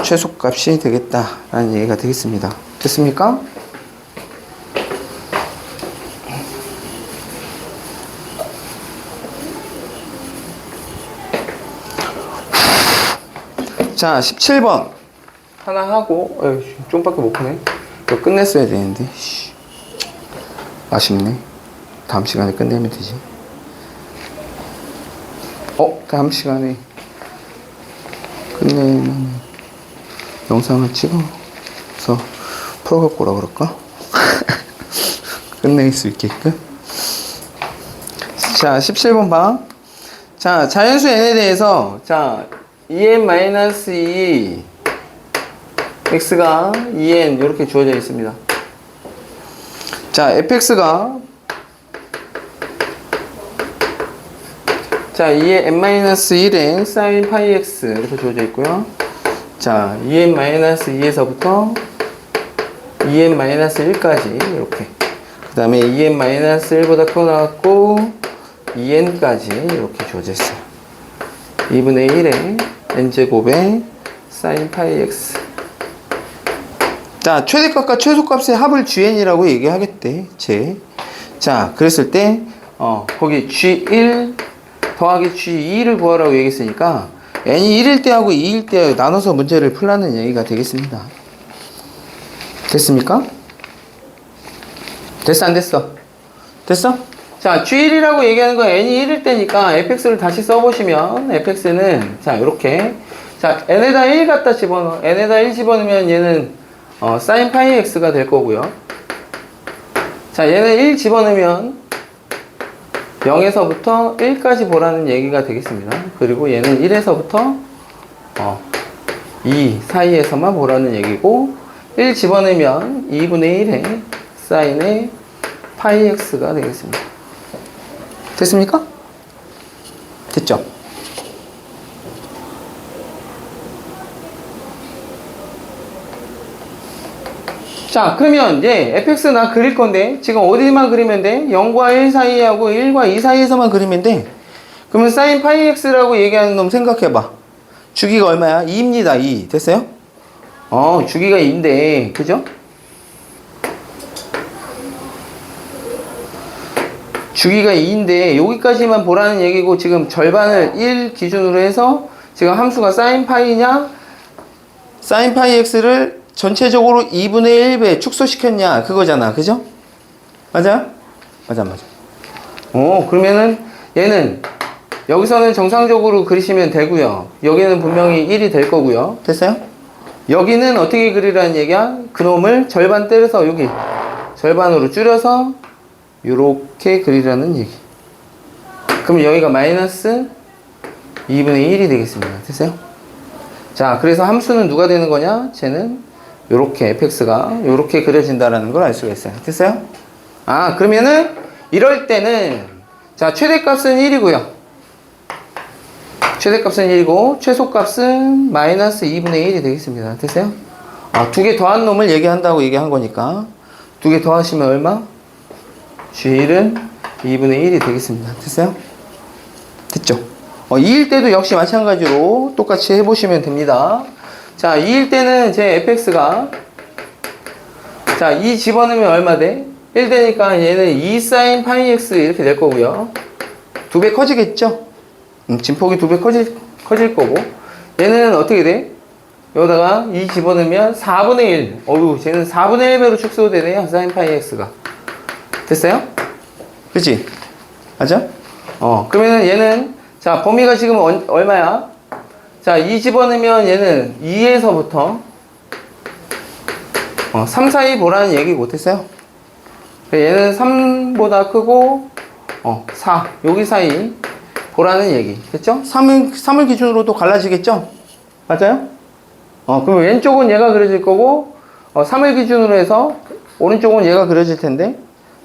최소값이 되겠다라는 얘기가 되겠습니다. 됐습니까? 자, 17번 하나 하고 좀밖에 못 푸네. 이거 끝냈어야 되는데 아쉽네. 다음 시간에 끝내면 되지. 다음 시간에 끝내면 영상을 찍어서 풀어갖고 오라 그럴까? 끝낼 수 있게끔. 자, 17번 봐. 자, 자연수 n에 대해서 자 2n-2 x가 2n 이렇게 주어져 있습니다. 자, fx가 자 2의 n-1의 sin 파이 x 이렇게 주어져 있고요. 자 2n-2에서부터 2n-1까지 이렇게 그 다음에 2n-1보다 크고 나왔고 2n까지 이렇게 주어져 있어요. 2분의 1의 n제곱의 sin 파이 x. 자, 최대값과 최소값의 합을 gn이라고 얘기하겠대. 자, 그랬을 때 거기 g1 더하기 g2를 구하라고 얘기했으니까 n이 1일 때하고 2일 때 나눠서 문제를 풀라는 얘기가 되겠습니다. 됐습니까? 됐어 안 됐어? 됐어? 자, g1이라고 얘기하는 건 n이 1일 때니까 fx를 다시 써보시면 fx는 자 이렇게 자 n에다 1 갖다 집어넣어. n에다 1 집어넣으면 얘는 sin 파이 x가 될 거고요. 자, 얘는 1 집어넣으면 0에서부터 1까지 보라는 얘기가 되겠습니다. 그리고 얘는 1에서부터 2 사이에서만 보라는 얘기고 1 집어넣으면 2분의 1의 사인의 파이 x가 되겠습니다. 됐습니까? 됐죠? 자, 그러면 fx 나 그릴 건데 지금 어디만 그리면 돼? 0과 1 사이하고 1과 2 사이에서만 그리면 돼. 그러면 sin 파이 x라고 얘기하는 놈 생각해봐. 주기가 얼마야? 2입니다. 2. 됐어요? 주기가 2인데 그죠? 주기가 2인데 여기까지만 보라는 얘기고 지금 절반을 1 기준으로 해서 지금 함수가 sin 파이냐 sin 파이 x를 전체적으로 2분의 1배 축소시켰냐 그거잖아. 그죠? 맞아? 맞아. 그러면은 얘는 여기서는 정상적으로 그리시면 되고요. 여기는 분명히 1이 될 거고요. 됐어요? 여기는 어떻게 그리라는 얘기야? 그놈을 절반 때려서 여기 절반으로 줄여서 요렇게 그리라는 얘기. 그럼 여기가 마이너스 2분의 1이 되겠습니다. 됐어요? 자, 그래서 함수는 누가 되는 거냐? 쟤는 요렇게 fx가 요렇게 그려진다라는 걸 알 수가 있어요. 됐어요? 그러면은 이럴 때는 자 최대값은 1이고요. 최대값은 1이고 최소값은 마이너스 2분의 1이 되겠습니다. 됐어요? 두 개 더한 놈을 얘기한다고 얘기한 거니까 두 개 더하시면 얼마? G1은 2분의 1이 되겠습니다. 됐어요? 됐죠? 2일 때도 역시 마찬가지로 똑같이 해보시면 됩니다. 자, 2일 때는 제 fx가 자, 2 집어넣으면 얼마 돼? 1 되니까 얘는 2 sin 파이 x 이렇게 될 거고요. 2배 커지겠죠? 진폭이 2배 커질 거고 얘는 어떻게 돼? 여기다가 2 집어넣으면 4분의 1 어휴 쟤는 4분의 1배로 축소되네요. sin 파이 x가 됐어요? 그치? 맞아? 그러면은 얘는 자 범위가 지금 얼마야? 자 2 집어넣으면 얘는 2에서부터 3 사이 보라는 얘기 못했어요? 얘는 3보다 크고 4 여기 사이 보라는 얘기 됐죠? 3을 기준으로 또 갈라지겠죠? 맞아요? 그럼 왼쪽은 얘가 그려질 거고 3을 기준으로 해서 오른쪽은 얘가 그려질 텐데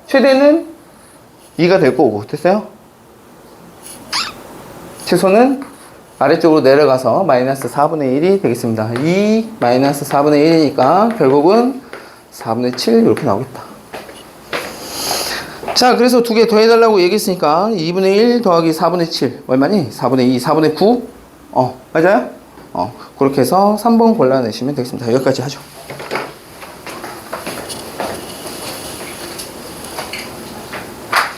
최대는 2가 될 거고 됐어요? 최소는 아래쪽으로 내려가서 마이너스 4분의 1이 되겠습니다. 2 마이너스 4분의 1이니까 결국은 4분의 7 이렇게 나오겠다. 자, 그래서 두 개 더해달라고 얘기했으니까 2분의 1 더하기 4분의 7 얼마니? 4분의 2, 4분의 9? 맞아요? 그렇게 해서 3번 골라내시면 되겠습니다. 여기까지 하죠.